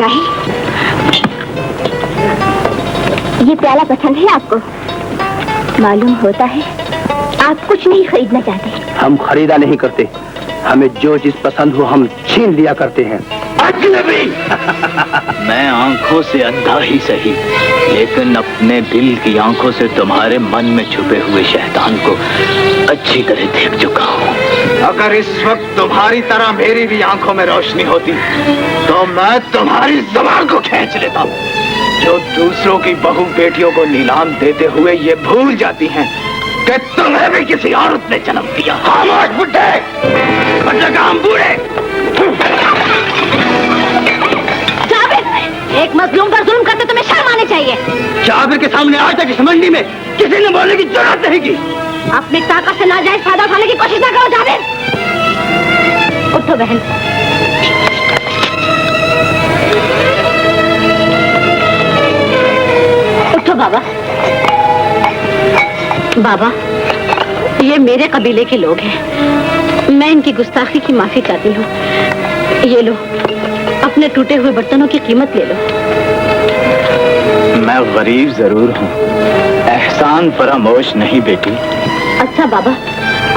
शाही, ये प्याला पसंद है आपको? मालूम होता है आप कुछ नहीं खरीदना चाहते। हम खरीदा नहीं करते, हमें जो चीज पसंद हो हम छीन लिया करते हैं। अजनबी! मैं आंखों से अंधा ही सही, लेकिन अपने दिल की आंखों से तुम्हारे मन में छुपे हुए शैतान को अच्छी तरह देख चुका हूँ। अगर इस वक्त तुम्हारी तरह मेरी भी आंखों में रोशनी होती तो मैं तुम्हारी ज़बान को खींच लेता। जो दूसरों की बहू बेटियों को नीलाम देते हुए ये भूल जाती हैं कि तुम्हें भी किसी औरत ने जन्म दिया। खामोश बुड्ढे, बदलगाम बूढ़े। एक मजलूम पर जुल्म करते तुम्हें शर्म आनी चाहिए। जाबिर के सामने आज तक इस मंडी में किसी ने बोलने की जरूरत नहीं की। अपनी ताकत से नाजायज फायदा उठाने की कोशिश ना करो जाबिर। उठो बहन। उठो बाबा। बाबा, ये मेरे कबीले के लोग हैं, मैं इनकी गुस्ताखी की माफी चाहती हूँ। ये लो, अपने टूटे हुए बर्तनों की कीमत ले लो। मैं गरीब जरूर हूँ, एहसान फरामोश नहीं बेटी। अच्छा बाबा,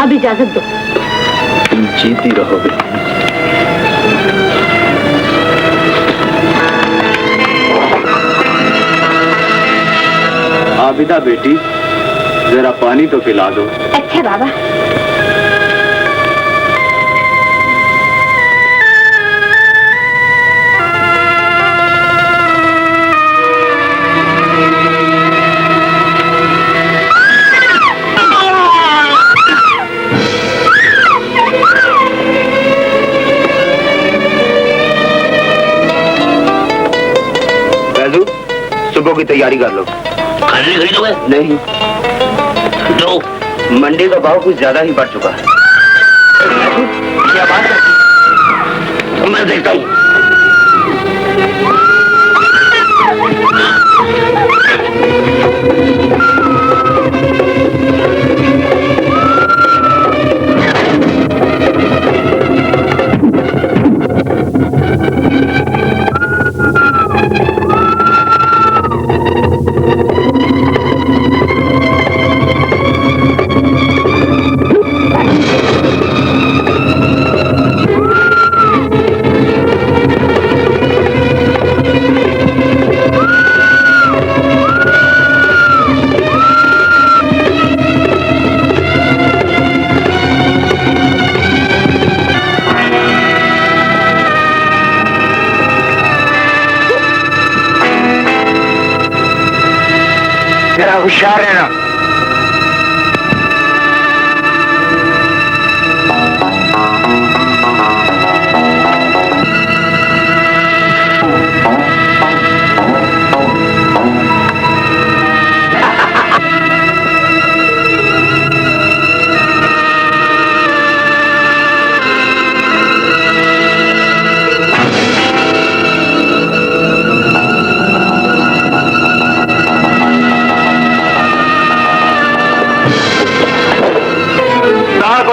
अब इजाजत दो। तुम जीती रहोगे। आबिदा बेटी, जरा पानी तो पिला दो। अच्छा बाबा। सुबह की तैयारी कर लो। खाने खरीदोगे? नहीं, तो मंडी का भाव कुछ ज्यादा ही बढ़ चुका है। क्या बात है? मैं देखता हूँ। होशियार रहना।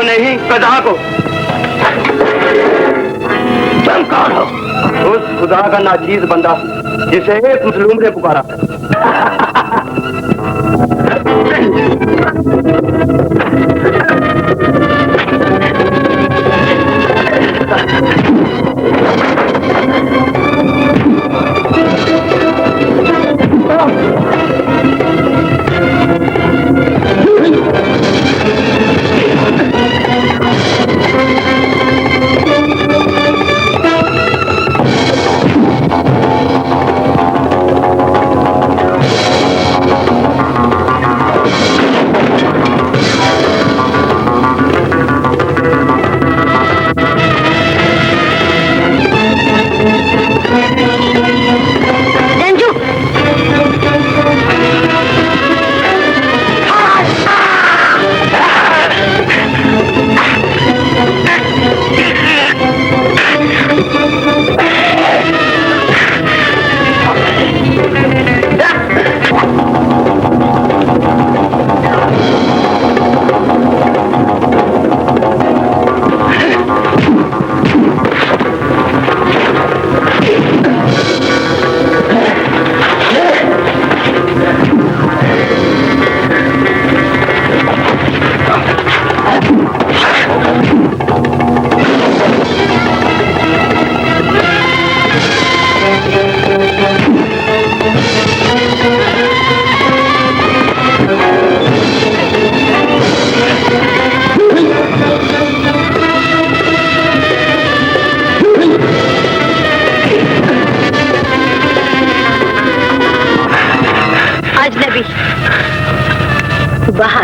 नहीं, कदा को। तुम कौन हो? उस खुदा का नाचीज बंदा जिसे एक मजलूम ने पुकारा।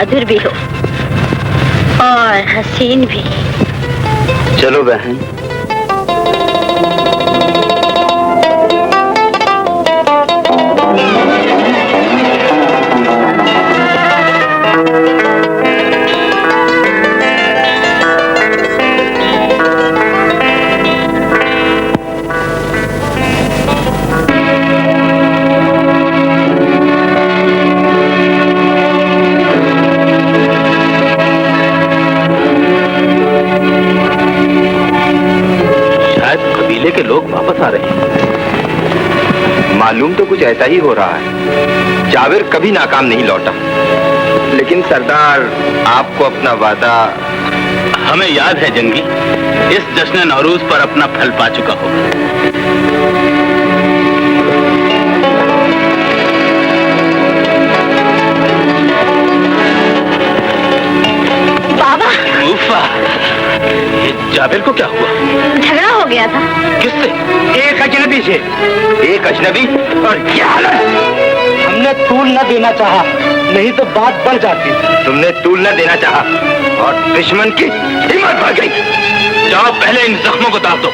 बहादुर भी हो और हसीन भी। चलो बहन। के लोग वापस आ रहे हैं। मालूम तो कुछ ऐसा ही हो रहा है। जावेर कभी नाकाम नहीं लौटा। लेकिन सरदार, आपको अपना वादा। हमें याद है जंगी, इस जश्न नौरूज पर अपना फल पा चुका होगा। बाबा। मूफा, ये जावेर को क्या हुआ? झगड़ा हो गया था। किससे? एक अजनबी से। एक अजनबी? और क्या हालत? हमने तूल न देना चाहा, नहीं तो बात बढ़ जाती। तुमने तूल न देना चाहा और दुश्मन की हिम्मत बढ़ गई। जाओ पहले इन जख्मों को दाब दो।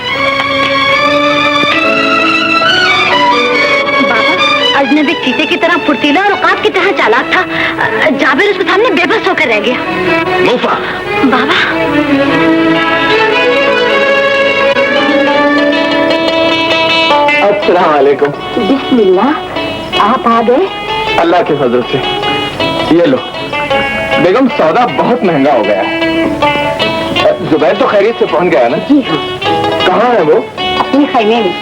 बाबा, अजनबी चीते की तरह फुर्तीला और औकात की तरह चालाक था। जावेर उसके सामने बेबस होकर रह गया। मूफा। बाबा। अस्सलाम वालेकुम। बिस्मिल्लाह, आप आ गए? अल्लाह के फजल से। ये लो बेगम, सौदा बहुत महंगा हो गया है। जुबैर तो खैरियत से पहुंच गया ना? जी हाँ। कहाँ है वो? अपने खैमे में।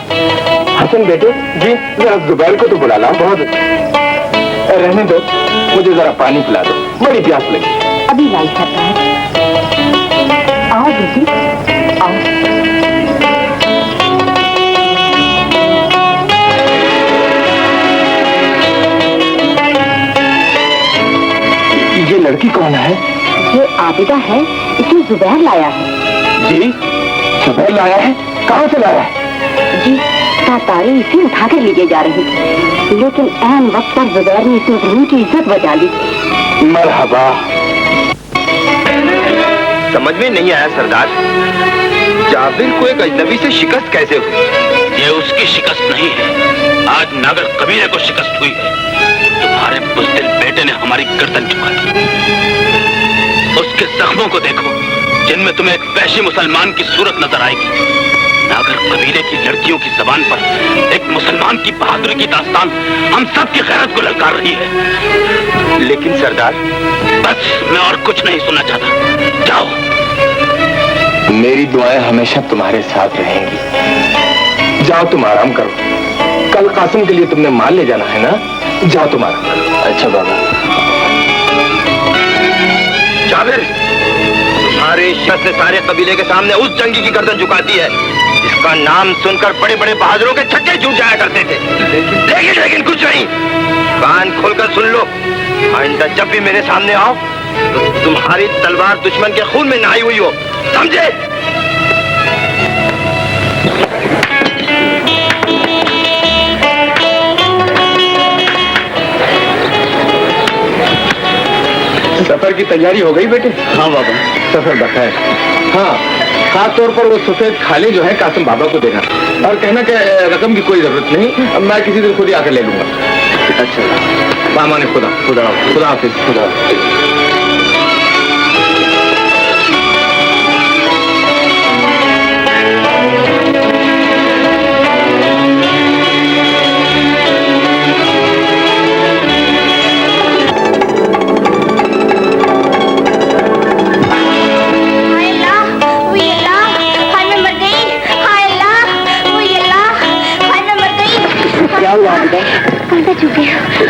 हसन बेटे जी, जरा जुबैर को तो बुला लाओ। बहुत रहने दो, मुझे जरा पानी पिला दो, बड़ी प्यास लगी। अभी लाई करता है। आओ दीदी, आओ। ये लड़की कौन है? ये आबिदा है, इसे जुबैर लाया है। जी, जुबैर लाया है? कहाँ से लाया है? जी, तातारी इसे उठाकर लेके जा रही थी, लेकिन ऐन वक्त पर जुबैर ने इसे रूह की इज्जत बचा ली। मरहबा। समझ में नहीं आया सरदार, जाबिर को एक अजनबी से शिकस्त कैसे हुई? ये उसकी शिकस्त नहीं है, आज नागर कबीले को शिकस्त हुई है। तुम्हारे बुज़दिल बेटे ने हमारी गर्दन झुका दी। उसके जख्मों को देखो, जिनमें तुम्हें एक वहशी मुसलमान की सूरत नजर आएगी। नागर कबीले की लड़कियों की जबान पर एक मुसलमान की बहादुरी की दास्तान हम सब की गैरत को ललकार रही है। लेकिन सरदार, बस मैं और कुछ नहीं सुनना चाहता। जाओ। मेरी दुआएं हमेशा तुम्हारे साथ रहेंगी। जाओ, तुम आराम करो। कल कासिम के लिए तुमने माल ले जाना है ना? जाओ, तुम आराम करो। अच्छा बाबा। जाबिर, तुम्हारे शख्स ने सारे कबीले के सामने उस जंगी की गर्दन झुकाती है जिसका नाम सुनकर बड़े बड़े बहादुरों के छक्के छूट जाया करते थे। लेकिन कुछ नहीं। कान खोलकर सुन लो, आइंदा जब भी मेरे सामने आओ तो तुम्हारी तलवार दुश्मन के खून में नहाई हुई हो, समझे? सफर की तैयारी हो गई बेटे? हाँ बाबा। सफर बखैर। हाँ, खास तौर पर वो सफेद खाली जो है कासिम बाबा को देना और कहना कि रकम की कोई जरूरत नहीं, मैं किसी दिन खुद ही आकर ले लूंगा। अच्छा, मामाने खुदा खुदा खुदा हाफिज। खुदा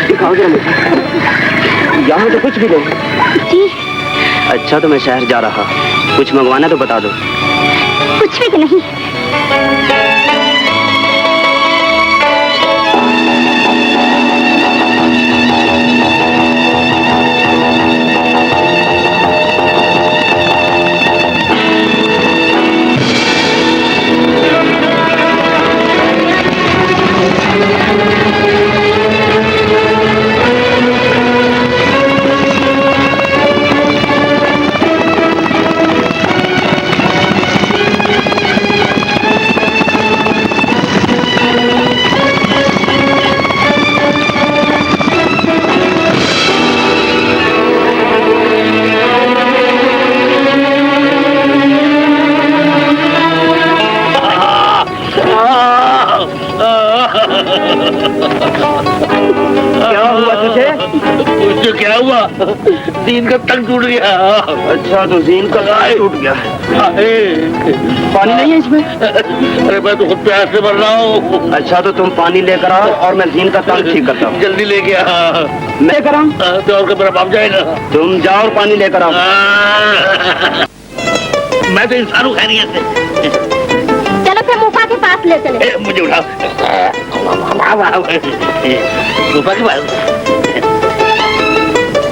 दिखाओ जरा मुझे। यहाँ तो कुछ भी नहीं। जी। अच्छा, तो मैं शहर जा रहा, कुछ मंगवाना तो बता दो। कुछ भी नहीं। क्या हुआ तुझे? मुझे क्या हुआ? दीन का तंग टूट गया। अच्छा, तो जीन का गाय टूट गया। पानी नहीं है इसमें? अरे मैं तो खुद प्यास से मर रहा हूँ। अच्छा, तो तुम पानी लेकर आओ और मैं जीन का तंग ठीक करता हूँ। जल्दी लेके आ। मैं लेकर आऊँ? तो और मेरा बाप जाएगा। तुम जाओ और पानी लेकर आओ। मैं तो इंसान हूँ खैरियत से। चलो फिर मुफा के पास ले चले। मुझे उठाओ। मुफा के पास।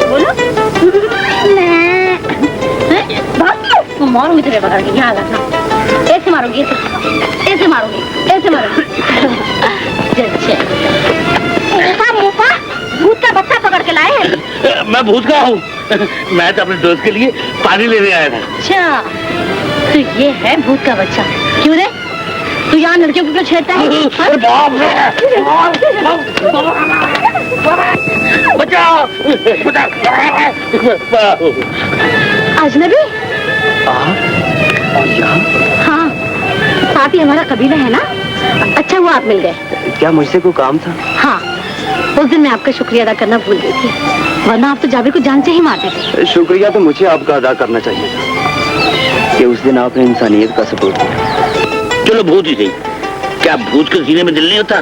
बोलो। मैं मारूंगी तुझे पकड़ के। यहाँ लगा। ऐसे मारूंगी, ऐसे मारूंगी, ऐसे मारूंगी। मुफा भूत का बच्चा पकड़ के लाए हैं। मैं भूत का हूँ। मैं तो अपने दोस्त के लिए पानी लेने आया था। अच्छा, तो ये है भूत का बच्चा। क्यों रे? तू यहाँ लड़कियों को क्यों छेड़ता है? बचाओ! अजनबी? हाँ, आप ही हमारा कबीला है ना? अच्छा हुआ आप मिल गए। क्या मुझसे कोई काम था? हाँ, उस दिन मैं आपका शुक्रिया अदा करना भूल गई थी, वरना आप तो जाबिर को जान से ही मारते थे। शुक्रिया तो मुझे आपका अदा करना चाहिए था कि उस दिन आपने इंसानियत का सपोर्ट किया। चलो भूत ही सही। क्या भूत के सीने में दिल नहीं होता?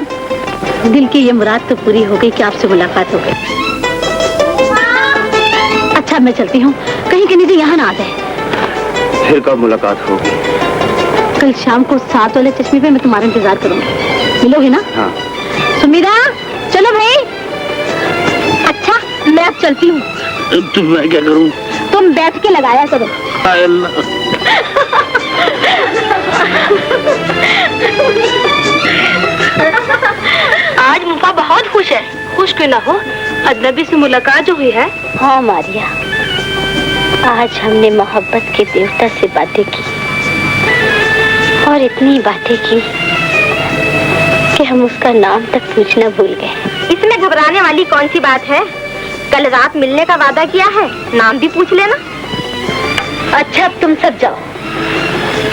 दिल की ये मुराद तो पूरी हो गई कि आपसे मुलाकात हो गई। अच्छा, मैं चलती हूँ, कहीं के नीचे यहाँ ना आ जाए। फिर कब मुलाकात होगी? कल शाम को 7 वाले चश्मे पे मैं तुम्हारा इंतजार करूंगी। मिलोगे ना? हाँ। सुमीरा, चलो भाई। अच्छा, मैं अब चलती हूँ। तो मैं क्या करूँ? तुम बैठ के लगाया करो। हाय अल्लाह। आज मुफा बहुत खुश है। खुश क्यों ना हो, अजनबी से मुलाकात जो हुई है। हाँ मारिया, आज हमने मोहब्बत के देवता से बातें की और इतनी बातें की कि हम उसका नाम तक पूछना भूल गए। इसमें घबराने वाली कौन सी बात है? कल रात मिलने का वादा किया है, नाम भी पूछ लेना। अच्छा, अब तुम सब जाओ,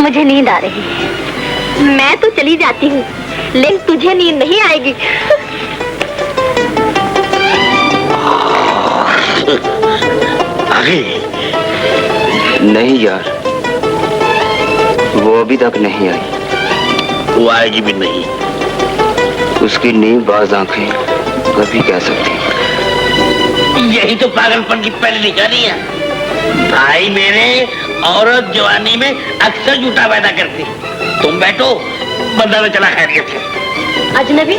मुझे नींद आ रही है। मैं तो चली जाती हूँ, लेकिन तुझे नींद नहीं आएगी। आगे? नहीं यार, वो अभी तक नहीं आई। वो आएगी भी नहीं। उसकी नींद बाज आंखें कभी कह सकती। यही तो पागलपन की पहली निशानी है। भाई मेरे, औरत जवानी में अक्सर झूठा पैदा करती। तुम बैठो, बंदा तो चला खैर के। अजनबी,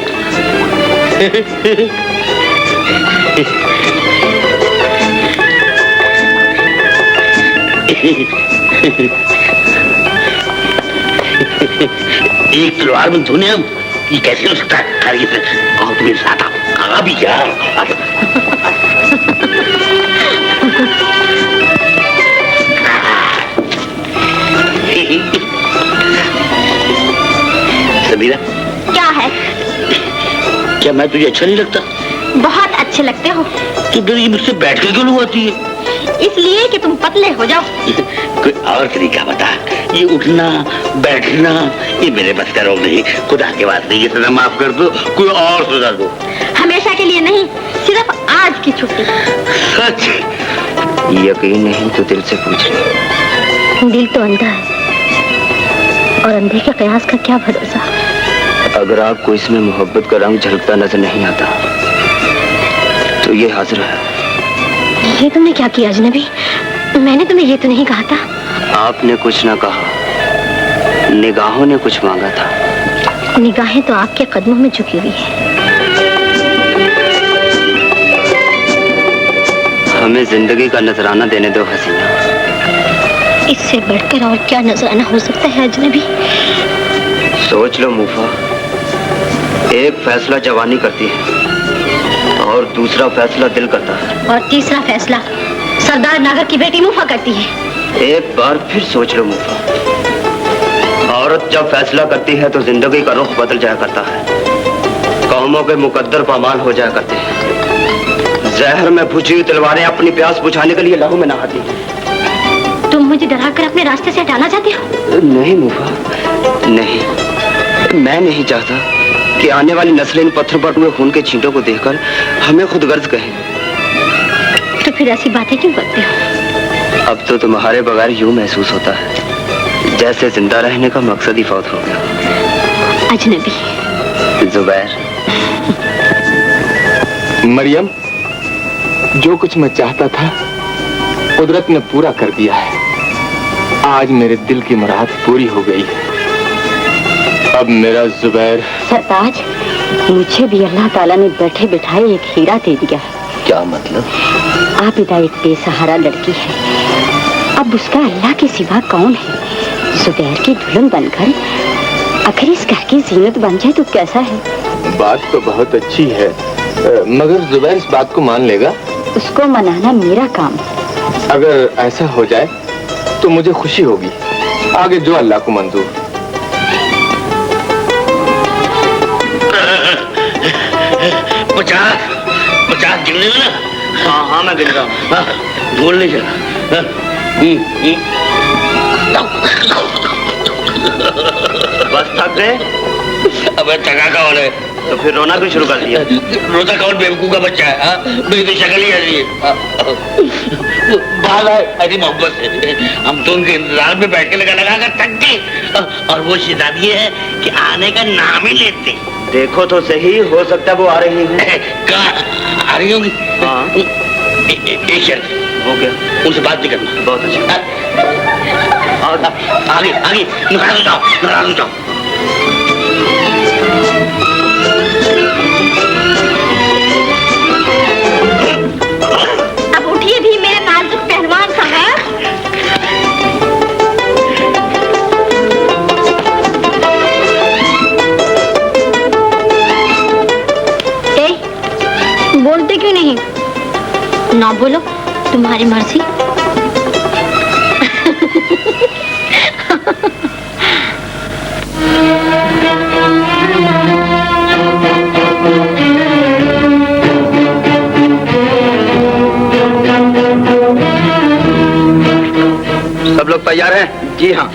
एक तलवार में धुने हम, ये कैसे हो सकता है? खरीद और तुम्हें साथ आओ। अभी यार समीरा, क्या है? क्या मैं तुझे अच्छा नहीं लगता? बहुत अच्छे लगते हो। तू डरी मुझसे बैठ के क्यों लुभाती है? इसलिए कि तुम पतले हो जाओ। कोई और तरीका बता। ये उठना बैठना ये मेरे बस का रोग नहीं। खुदा के वास्ते ये सजा माफ कर दो, कोई और सजा दो। हमेशा के लिए नहीं, सिर्फ आज की छुट्टी। सच? यकीन नहीं तो दिल से पूछ ले। दिल तो अंधा है और अंधे के कयास का क्या भरोसा। अगर आपको इसमें मोहब्बत का रंग झलकता नजर नहीं आता तो ये हाजिर है। ये तुमने क्या किया अजनबी? मैंने तुम्हें ये तो नहीं कहा था। आपने कुछ ना कहा, निगाहों ने कुछ मांगा था। निगाहें तो आपके कदमों में झुकी हुई है। हमें जिंदगी का नजराना देने दो हसीना। इससे बढ़कर और क्या नजराना हो सकता है अजनबी? सोच लो मुफा, एक फैसला जवानी करती है और दूसरा फैसला दिल करता है और तीसरा फैसला सरदार नागर की बेटी मुफा करती है। एक बार फिर सोच लो मुफा, औरत जब फैसला करती है तो जिंदगी का रुख बदल जाया करता है। कौमों के मुकद्दर पामाल हो जाया करते हैं। जहर में भुजी हुई तलवारें अपनी प्यास बुझाने के लिए लहू में नहाती हैं। तुम मुझे डराकर अपने रास्ते से हटाना चाहते हो? नहीं मुफा, नहीं, मैं नहीं चाहता कि आने वाली नस्लें इन पत्थरों पर हुए खून के छींटों को देखकर हमें खुद गर्ज कहें। तो फिर ऐसी बातें क्यों करते हो? अब तो तुम्हारे बगैर यूं महसूस होता है जैसे जिंदा रहने का मकसद ही फौत हो गया। अजनबी। जुबैर। मरियम, जो कुछ मैं चाहता था कुदरत ने पूरा कर दिया है। आज मेरे दिल की मुराद पूरी हो गई है। अब मेरा जुबैर। सरताज, मुझे भी अल्लाह ताला ने बैठे बिठाए एक हीरा दे दिया है। क्या मतलब? आबिदा एक बेसहारा लड़की है। अब उसका अल्लाह के सिवा कौन है? जुबैर की दुल्हन बनकर अगर इस घर की जीनत बन जाए तो कैसा है? बात तो बहुत अच्छी है, मगर जुबैर इस बात को मान लेगा? उसको मनाना मेरा काम है। अगर ऐसा हो जाए तो मुझे खुशी होगी। आगे जो अल्लाह को मंजूर। पचास गिन लेगा ना? हाँ मैं गिन रहा हूँ। बोल नहीं चला। बस थक गए? अबे थका कौन है? तो फिर रोना भी शुरू कर दिया। रोजा कौन बेवकूफ का बच्चा है? मेरी तो शक्ल ही ऐसी है। बात है ऐसी मोहब्बत से हम तो उनके इंतजार में बैठ के लगा कर थक गए, और वो शिदाब ये है कि आने का नाम ही लेते। देखो तो सही, हो सकता है वो आ रही है। कहाँ आ रही होगी? हाँ। एक शर्त। वो क्या? उनसे बात नहीं करना। बहुत अच्छा। आगे आगे नाराज हो जाओ। अब उठिए भी मेरे नाजुक पहलवान साहब। बोलते क्यों नहीं? ना बोलो, तुम्हारी मर्जी। सब लोग तैयार हैं? जी हाँ।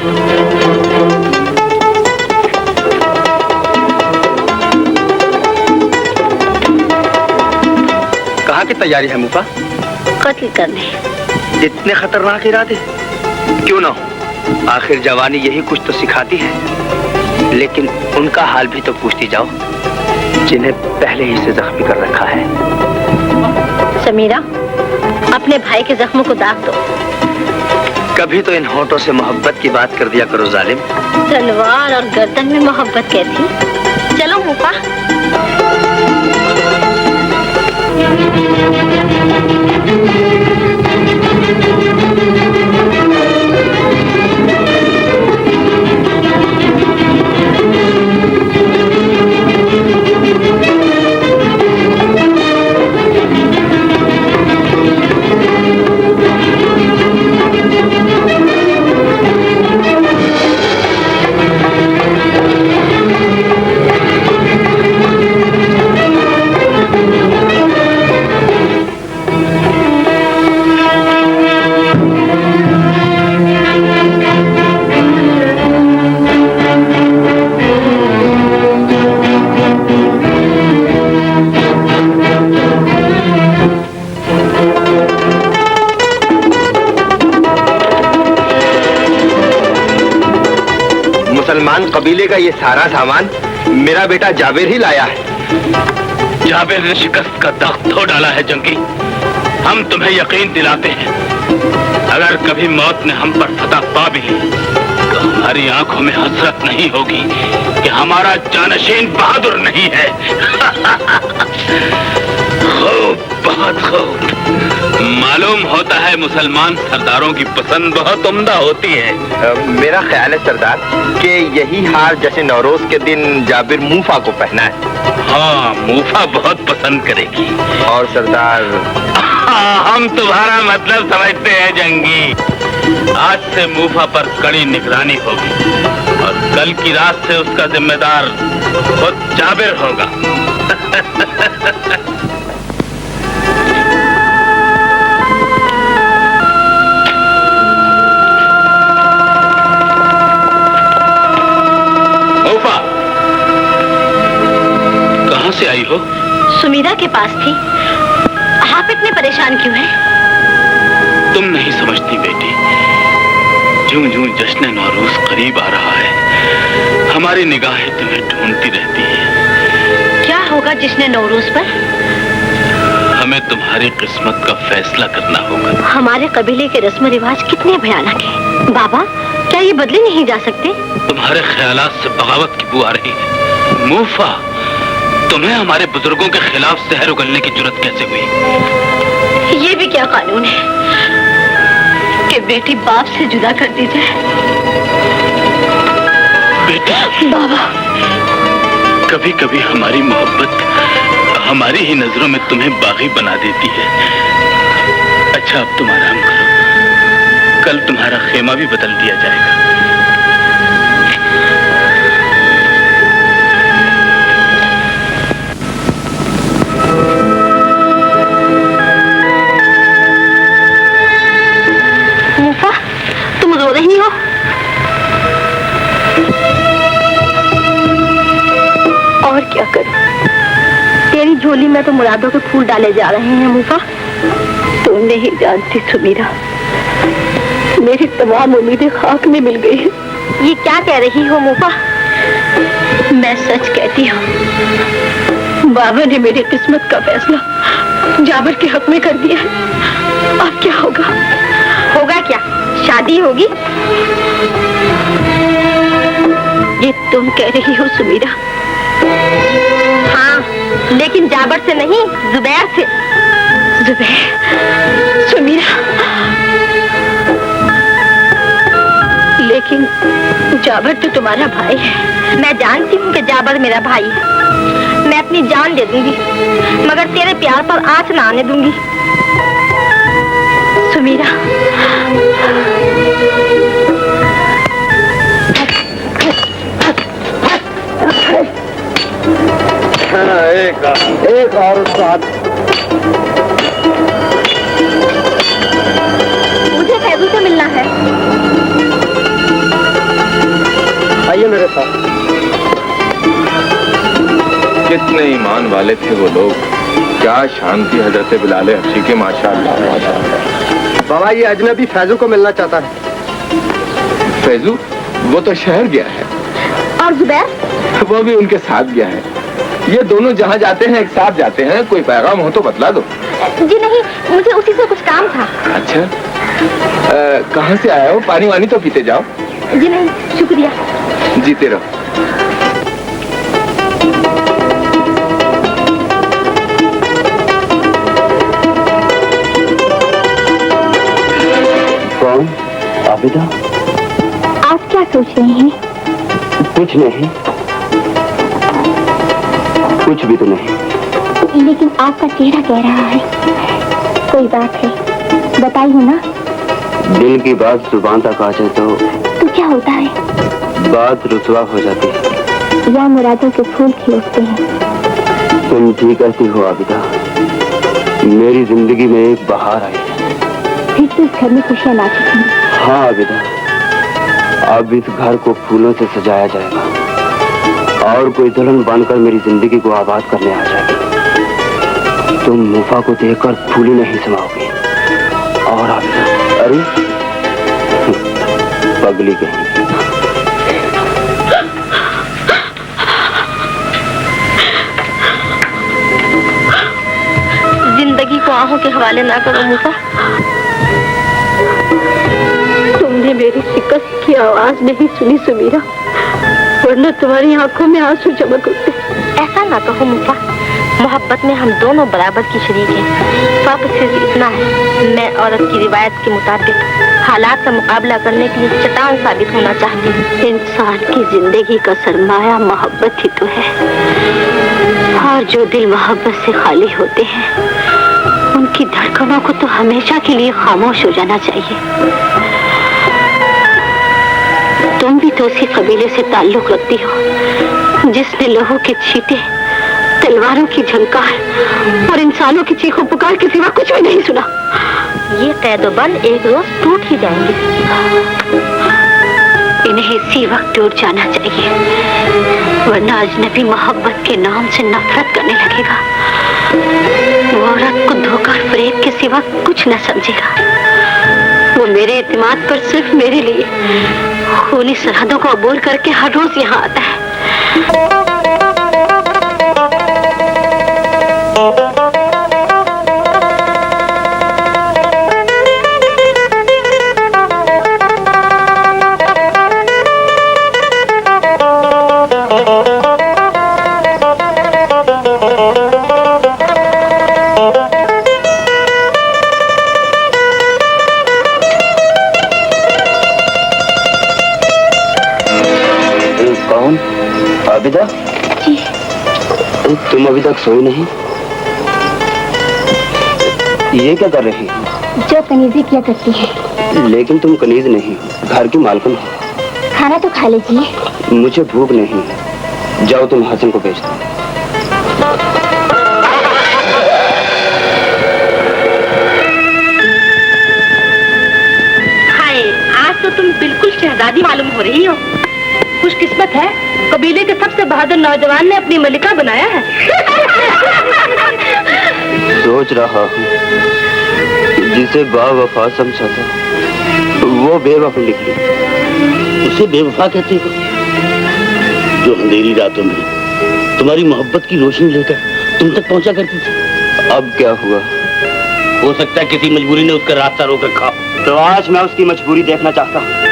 कहाँ की तैयारी है मुफा? कत्ल करने। इतने खतरनाक इरादे? क्यों ना हो, आखिर जवानी यही कुछ तो सिखाती है। लेकिन उनका हाल भी तो पूछती जाओ जिन्हें पहले ही से जख्मी कर रखा है। समीरा, अपने भाई के जख्मों को दाग दो। कभी तो इन होठों से मोहब्बत की बात कर दिया करो जालिम। तलवार और गर्दन में मोहब्बत कैसी? चलो मुफा। मुसलमान कबीले का ये सारा सामान मेरा बेटा जाबिर ही लाया है। जाबिर ने शिकस्त का दाग धो डाला है जंगी। हम तुम्हें यकीन दिलाते हैं, अगर कभी मौत ने हम पर फतह पा भी ली तो हमारी आंखों में हसरत नहीं होगी कि हमारा जानशीन बहादुर नहीं है। खूब, बहुत खूब। मालूम होता है मुसलमान सरदारों की पसंद बहुत उम्दा होती है। मेरा ख्याल है सरदार कि यही हार जैसे नौरोज के दिन जाबिर मूफा को पहना है। हाँ, मूफा बहुत पसंद करेगी। और सरदार हम तुम्हारा मतलब समझते हैं जंगी। आज से मूफा पर कड़ी निगरानी होगी और कल की रात से उसका जिम्मेदार खुद जाबिर होगा। मूफा, से आई हो? सुमीरा के पास थी। आप इतने परेशान क्यों हैं? तुम नहीं समझती बेटी, ज्यों ज्यों जश्न नौरूज करीब आ रहा है, हमारी निगाहें तुम्हें ढूंढती रहती हैं। क्या होगा जश्न नौरूज पर? हमें तुम्हारी किस्मत का फैसला करना होगा। हमारे कबीले के रस्म रिवाज कितने भयानक हैं। बाबा, क्या ये बदले नहीं जा सकते? तुम्हारे ख्यालात से बगावत की बू आ रही है। मूफा, तुम्हें हमारे बुजुर्गों के खिलाफ जहर उगलने की जुर्रत कैसे हुई? ये भी क्या कानून है कि बेटी बाप से जुदा कर दी जाए? बेटी, बाबा, कभी कभी हमारी मोहब्बत हमारी ही नजरों में तुम्हें बागी बना देती है। अच्छा, अब तुम आराम करो, कल तुम्हारा खेमा भी बदल दिया जाएगा। मूफा, तुम रो रही हो? और क्या करूं? तेरी झोली में तो मुरादों के फूल डाले जा रहे हैं मूफा। तुम नहीं जानती सुमीरा, मेरी तमाम उम्मीदें खाक में मिल गई हैं। ये क्या कह रही हो मूफा? मैं सच कहती हूँ। बाबा ने मेरी किस्मत का फैसला जाबर के हक में कर दिया है। अब क्या होगा? होगा क्या? शादी होगी। ये तुम कह रही हो सुमीरा? हाँ, लेकिन जाबर से नहीं, जुबैर से। जुबैर? सुमीरा, लेकिन जाबर तो तुम्हारा भाई है। मैं जानती हूँ कि जाबर मेरा भाई है। मैं अपनी जान दे दूंगी, मगर तेरे प्यार पर आँच ना आने दूंगी। सुमीरा, एक और साथ। मुझे फैजू से मिलना है। आइए मेरे साथ। कितने ईमान वाले थे वो लोग, क्या शान थी हजरत बिलाल हबशी की, माशाअल्लाह माशाअल्लाह। बाबा, ये अजनबी फैजू को मिलना चाहता है। फैजू? वो तो शहर गया है। और जुबैर? वो भी उनके साथ गया है। ये दोनों जहाँ जाते हैं एक साथ जाते हैं। कोई पैगाम हो तो बतला दो। जी नहीं, मुझे उसी से कुछ काम था। अच्छा, कहाँ से आया हो? पानी वानी तो पीते जाओ। जी नहीं, शुक्रिया। जीते रहो। कौन? आबिदा? आप क्या सोच रहे हैं? कुछ नहीं, कुछ भी तो नहीं। लेकिन आपका चेहरा कह रहा है कोई बात है। बताइए ना। दिल की बात जुबान तक आ जाए तो क्या होता है? बात रुसवा हो जाती है या मुरादों के फूल खिलते हैं। तुम ठीक कहती हो आबिदा, मेरी जिंदगी में एक बहार आई है। फिर तो इस घर में खुशियाँ ना चुकी। हाँ आबिदा, अब इस घर को फूलों से सजाया जाएगा और कोई दुल्हन बनकर मेरी जिंदगी को आबाद करने आ जाएगी। तुम मूफा को देखकर फूली नहीं समाओगी। और आबिदा, अरे पगली कहीं। जिंदगी को आंखों के हवाले ना करो मूफा। तुमने मेरी शिकस्त की आवाज नहीं सुनी सुमीरा, वरना तुम्हारी आंखों में आंसू चमक उठते। ऐसा ना कहो मूफा, मोहब्बत में हम दोनों बराबर की शरीक हैं। फर्क सिर्फ इतना है, मैं औरत की रिवायत के मुताबिक हालात का मुकाबला करने के लिए चट्टान साबित होना चाहती हूँ। इंसान की जिंदगी का सरमाया मोहब्बत ही तो है, और जो दिल मोहब्बत से खाली होते हैं उनकी धड़कनों को तो हमेशा के लिए खामोश हो जाना चाहिए। तुम भी तो उसी कबीले से ताल्लुक रखती हो जिसने लहू के छींटे, तलवारों की झंकार और इंसानों की चीखों पुकार के सिवा कुछ भी नहीं सुना। ये कैदोबंद एक रोज टूट ही जाएंगे। इन्हें इसी वक्त टूट जाना चाहिए। वरना अजनबी मोहब्बत के नाम से नफरत करने लगेगा। वो औरत को धोखा और फरेब के सिवा कुछ न समझेगा। वो मेरे एतमाद पर सिर्फ मेरे लिए खूनी सरहदों को अबूर करके हर रोज यहाँ आता है। आबिदा? जी। तुम अभी तक सोई नहीं? ये क्या कर रही हो? जो कनीज़ी किया करती है। लेकिन तुम कनीज नहीं, घर की मालकिन हो। खाना तो खा लीजिए। मुझे भूख नहीं। जाओ तुम हसन को भेज दो। हाय, आज तो तुम बिल्कुल शहजादी मालूम हो रही हो। खुशकिस्मत है, कबीले के सबसे बहादुर नौजवान ने अपनी मलिका बनाया है। सोच रहा हूँ जिसे बावफा समझा था वो बेवफा निकली। उसे बेवफा कहते हो जो अंधेरी रातों में तुम्हारी मोहब्बत की रोशनी लेकर तुम तक पहुंचा करती थी। अब क्या हुआ? हो सकता है किसी मजबूरी ने उसका रास्ता रोक रखा। तो आज मैं उसकी मजबूरी देखना चाहता हूँ।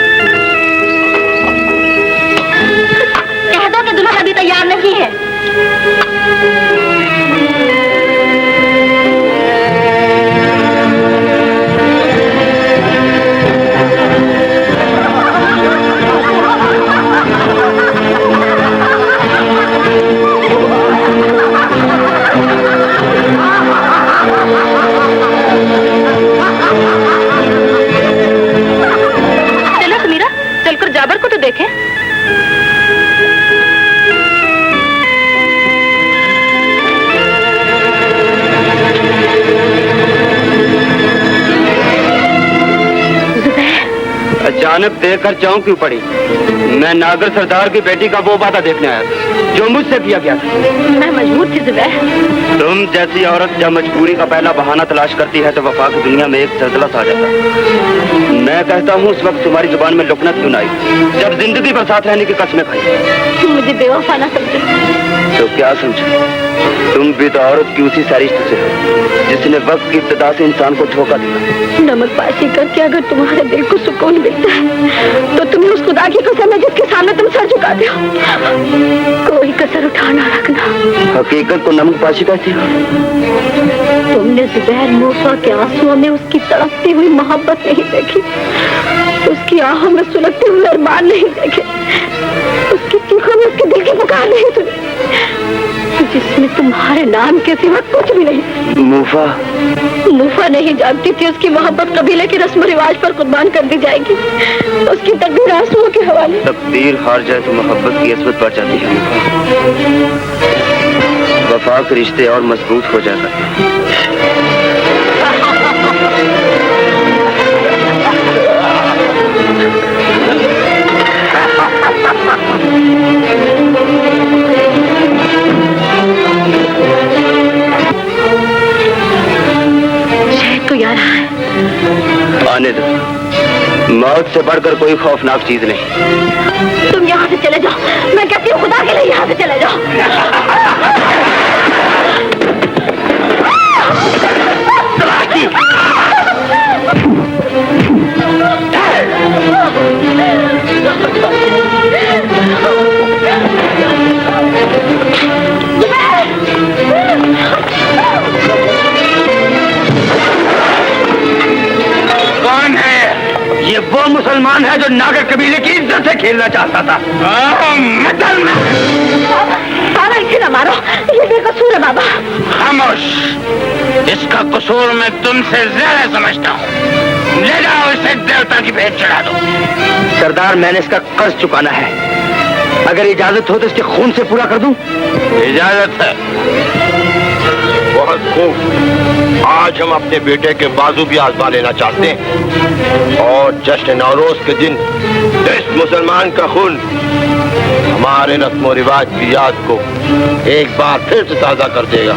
कह दो कि दुल्हन अभी तैयार नहीं है। जाबर को तो देखें। अचानक देखकर चौंक क्यों पड़ी? मैं नागर सरदार की बेटी का वो वादा देखने आया था जो मुझसे किया गया था। मैं मजबूर थी जुबैर। तुम जैसी औरत जब मजबूरी का पहला बहाना तलाश करती है तो वफा की दुनिया में एक जलजला सा जाता है। मैं कहता हूँ उस वक्त तुम्हारी जुबान में लुकनत क्यों न आई जब जिंदगी भर साथ रहने की कसमें खाई। मुझे बेवफा ना समझो। तो क्या समझे? तुम भी तो औरत की उसी सरिश्ते से हो जिसने वक्त की इब्तिदा से इंसान को धोखा दिया। नमक पाशी करके अगर तुम्हारे दिल को सुकून मिलता है तो तुम्हें उस खुदा की कसम है जिसके सामने तुम सर झुकाते हो। कोई कसर उठाना रखना। हकीकत को नमक पाशी कहती हो? तुमने जुबैर मूसा के आंसुओं में उसकी तड़पती हुई मोहब्बत नहीं देखी, उसकी आहों में सुलगते हुए अरमान नहीं देखे, उसकी चीखों में उसके दिल की पुकार नहीं सुनी जिसमें तुम्हारे नाम के सिवा कुछ भी नहीं। मूफा नहीं जानती थी उसकी मोहब्बत कबीले के रस्म रिवाज पर कुर्बान कर दी जाएगी। उसकी तकदीर आंसुओं के हवाले। तकदीर हार जाए तो मोहब्बत की असमत बढ़ जाती है। वफा के रिश्ते और मजबूत हो जाता। आने दो, मौत से बढ़कर कोई खौफनाक चीज नहीं। तुम यहाँ से चले जाओ, मैं कहती हूँ खुदा के लिए यहाँ से चले जाओ। कौन है ये? वो मुसलमान है जो नागर कबीले की इज्जत से खेलना चाहता था। बाबा इसे न मारो, ये बेकसूर है बाबा। खामोश, इसका कसूर मैं तुमसे ज्यादा समझता हूँ। ले जाओ इसे देवता की भेंट चढ़ा दो। सरदार, मैंने इसका कर्ज चुकाना है। अगर इजाजत हो तो इसके खून से पूरा कर दूं? इजाजत है। बहुत खूब। आज हम अपने बेटे के बाजू भी आजमा लेना चाहते हैं और जश्न नौरोज के दिन इस मुसलमान का खून हमारे रस्म रिवाज की याद को एक बार फिर से ताजा कर देगा।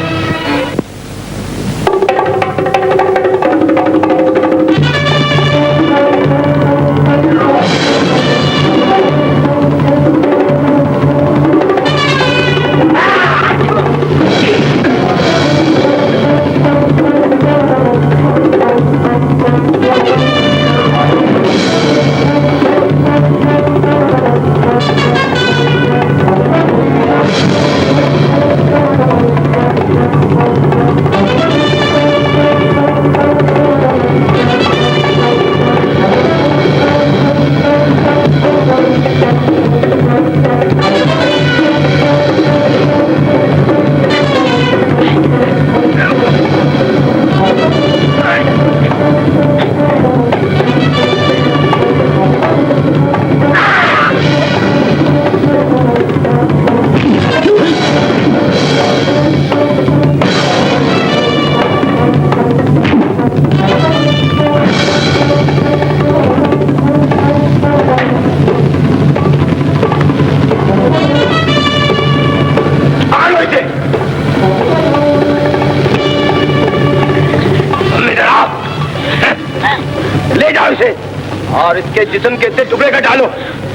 और इसके जिस्म के इतने टुकड़े का डालो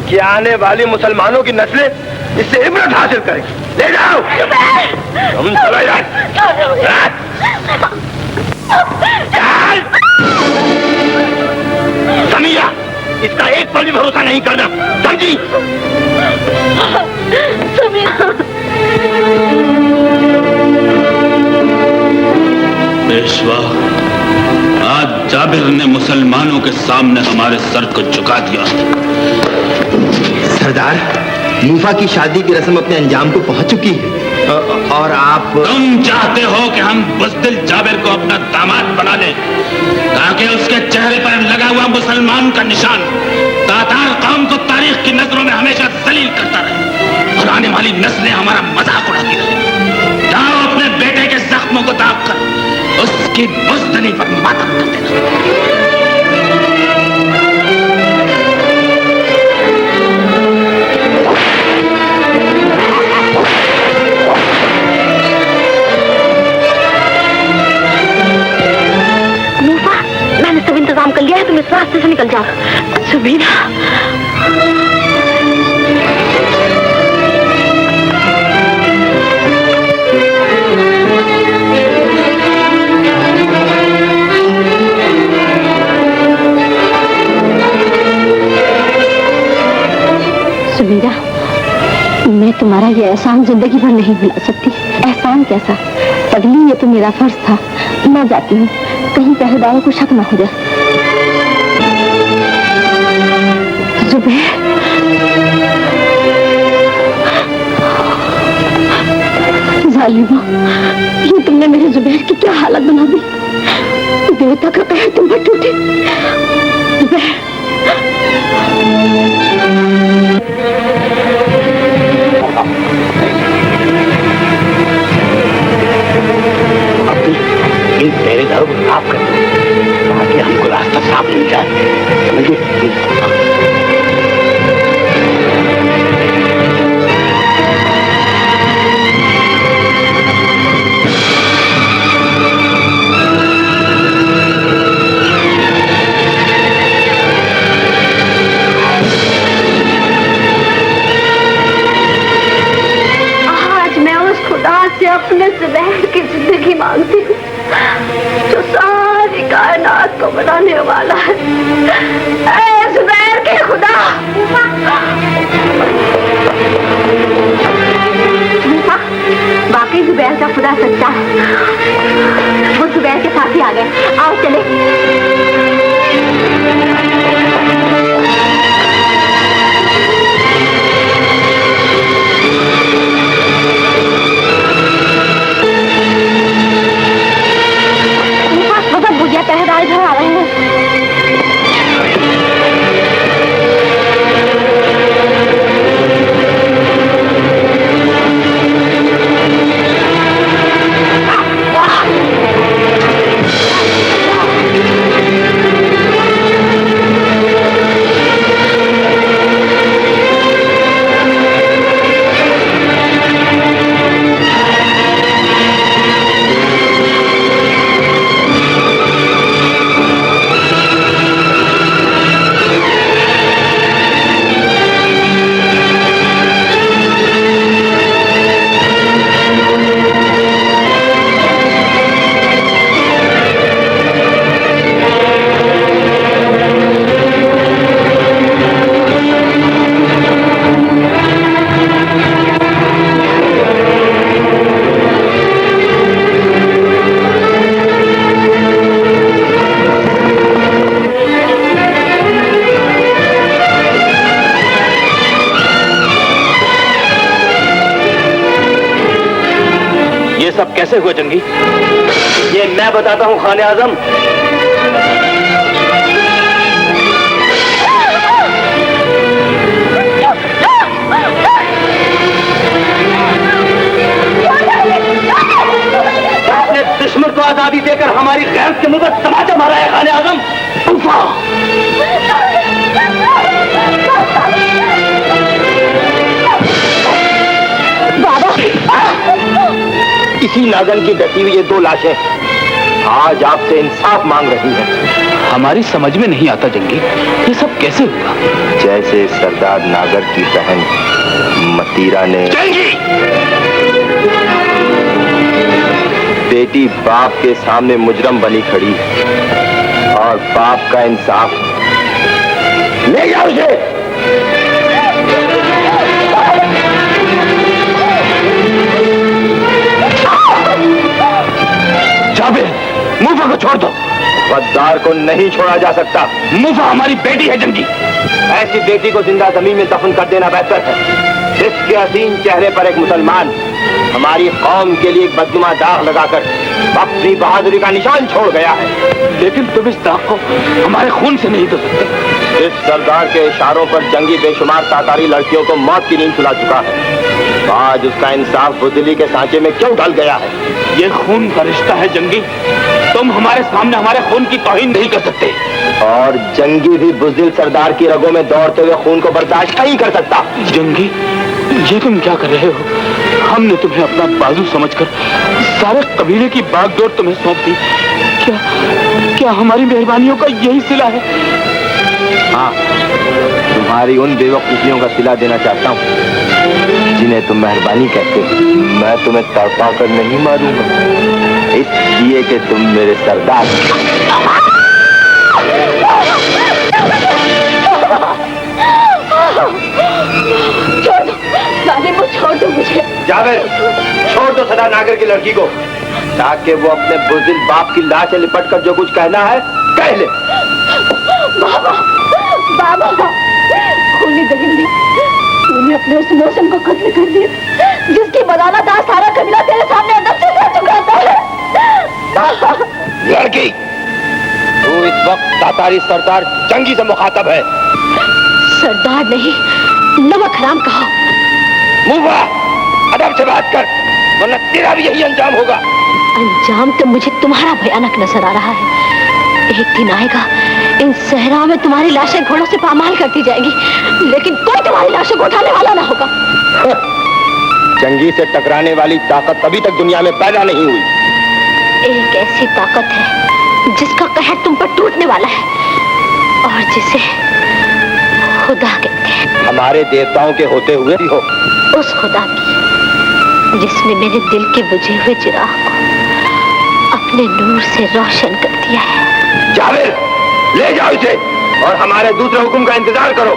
कि आने वाली मुसलमानों की नस्लें इससे इबरत हासिल करें। ले जाओ। तुम चले जाओ। समिया, इसका एक पल भी भरोसा नहीं करना, समझी? पेशवा, आज जाबिर ने मुसलमानों के सामने हमारे सर को झुका दिया। सरदार, मूफा की शादी की रस्म अपने अंजाम को पहुंच चुकी है और आप तुम चाहते हो कि हम बुज़दिल जाबिर को अपना दामाद बना लें ताकि उसके चेहरे पर लगा हुआ मुसलमान का निशान तातार कौम को तारीख की नजरों में हमेशा जलील करता रहे और आने वाली नस्लें हमारा मजाक उड़ाती रहे। जाओ अपने बेटे के जख्मों को दाग कर उसकी बुज़दिली पर मातम कर देना। इंतजाम कर लिया है, तुम इस रास्ते से निकल जाओ। सुबीना, सुबीना, मैं तुम्हारा ये एहसान जिंदगी भर नहीं भुला सकती। एहसान कैसा, पगली, ये तो मेरा फर्ज था। मैं जाती हूँ, कहीं पहरेदारों को शक ना हो जाए। जुबैर, जालिमा, ये तुमने मेरे जुबैर की क्या हालत बना दी। देवता का कहर तुम पर टूटे। जुबैर, इन पहरेदारों को साफ कर दो ताकि हमको रास्ता साफ मिल जाए, समझिए? आज मैं उस खुदा से अपने जुबैर की जिंदगी मांगती हूँ जो सारी कायनात को बनाने वाला है। ऐ जुबैर के खुदा, बाकी जुबैर का खुदा सच्चा है। वो जुबैर के साथ ही आ गए। आओ चले। पहरेदार इधर आ रहे हैं। ये सब कैसे हुआ जंगी? ये मैं बताता हूँ खाने आजम। अपने दुश्मन को आजादी देकर हमारी गैर के मुंह पर तमाचा मारा है खाने आजम। इसी नागन की डटी हुई ये 2 लाशें आज आपसे इंसाफ मांग रही हैं। हमारी समझ में नहीं आता जंगी, ये सब कैसे हुआ? जैसे सरदार नागर की बहन मतीरा ने बेटी बाप के सामने मुजरम बनी खड़ी और बाप का इंसाफ। ले जाओ उसे। जाबे, मुफा को छोड़ दो। गद्दार को नहीं छोड़ा जा सकता। मुफा हमारी बेटी है जंगी। ऐसी बेटी को जिंदा जमीन में दफन कर देना बेहतर है। इसके हसीन चेहरे पर एक मुसलमान हमारी कौम के लिए एक बदनुमा दाग लगाकर अपनी बहादुरी का निशान छोड़ गया है। लेकिन तुम इस दाग को हमारे खून से नहीं धो सकते। इस सरदार के इशारों पर जंगी बेशुमार तातारी लड़कियों को मौत की नींद सुला चुका है। आज उसका इंसाफ बुजदिली के सांचे में क्यों ढल गया है? ये खून का रिश्ता है जंगी। तुम हमारे सामने हमारे खून की तौहीन नहीं कर सकते। और जंगी भी बुजदिल सरदार की रगों में दौड़ते हुए खून को बर्दाश्त नहीं कर सकता। जंगी, ये तुम क्या कर रहे हो? हमने तुम्हें अपना बाजू समझकर सारे कबीले की बागडोर तुम्हें सौंप दी। क्या हमारी मेहरबानियों का यही सिला है? हाँ, तुम्हारी उन बेवकूफियों का सिला देना चाहता हूँ जिन्हें तुम मेहरबानी कहते हो। मैं तुम्हें तड़पा कर नहीं मारूंगा, इसलिए कि तुम मेरे सरदार। छोड़ दो जालिम, छोड़ दो मुझे। जावेद, छोड़ दो सदा नागर की लड़की को, ताकि वो अपने बुज़दिल बाप की लाश से लिपट कर जो कुछ कहना है कह ले। बाबा, बाबा, खूनी दरिंदे, तूने अपने उस मौसम को कत्ल कर दिया जिसकी बदौलत आज सारा कबीला तेरे सामने अदब से सर झुकाता है। लड़की, तू इस वक्त तातारी सरदार जंगी से मुखातब है। सरदार नहीं, नमक हराम कहो। मुफा, अदब से बात कर, वरना तेरा भी यही अंजाम होगा। अंजाम तो मुझे तुम्हारा भयानक नजर आ रहा है। एक दिन आएगा, इन सहराओं में तुम्हारी लाशें घोड़ों से पामाल करती जाएंगी, लेकिन कोई तुम्हारी लाशों को उठाने वाला ना होगा। जंगी से टकराने वाली ताकत अभी तक दुनिया में पैदा नहीं हुई। एक ऐसी ताकत है जिसका कहर तुम पर टूटने वाला है और जिसे खुदा कहते हैं। हमारे देवताओं के होते हुए भी हो। उस खुदा की जिसने मेरे दिल के बुझे हुए चिराग को अपने नूर से रोशन कर दिया है। जावेद, ले जाओ इसे और हमारे दूसरे हुक्म का इंतजार करो।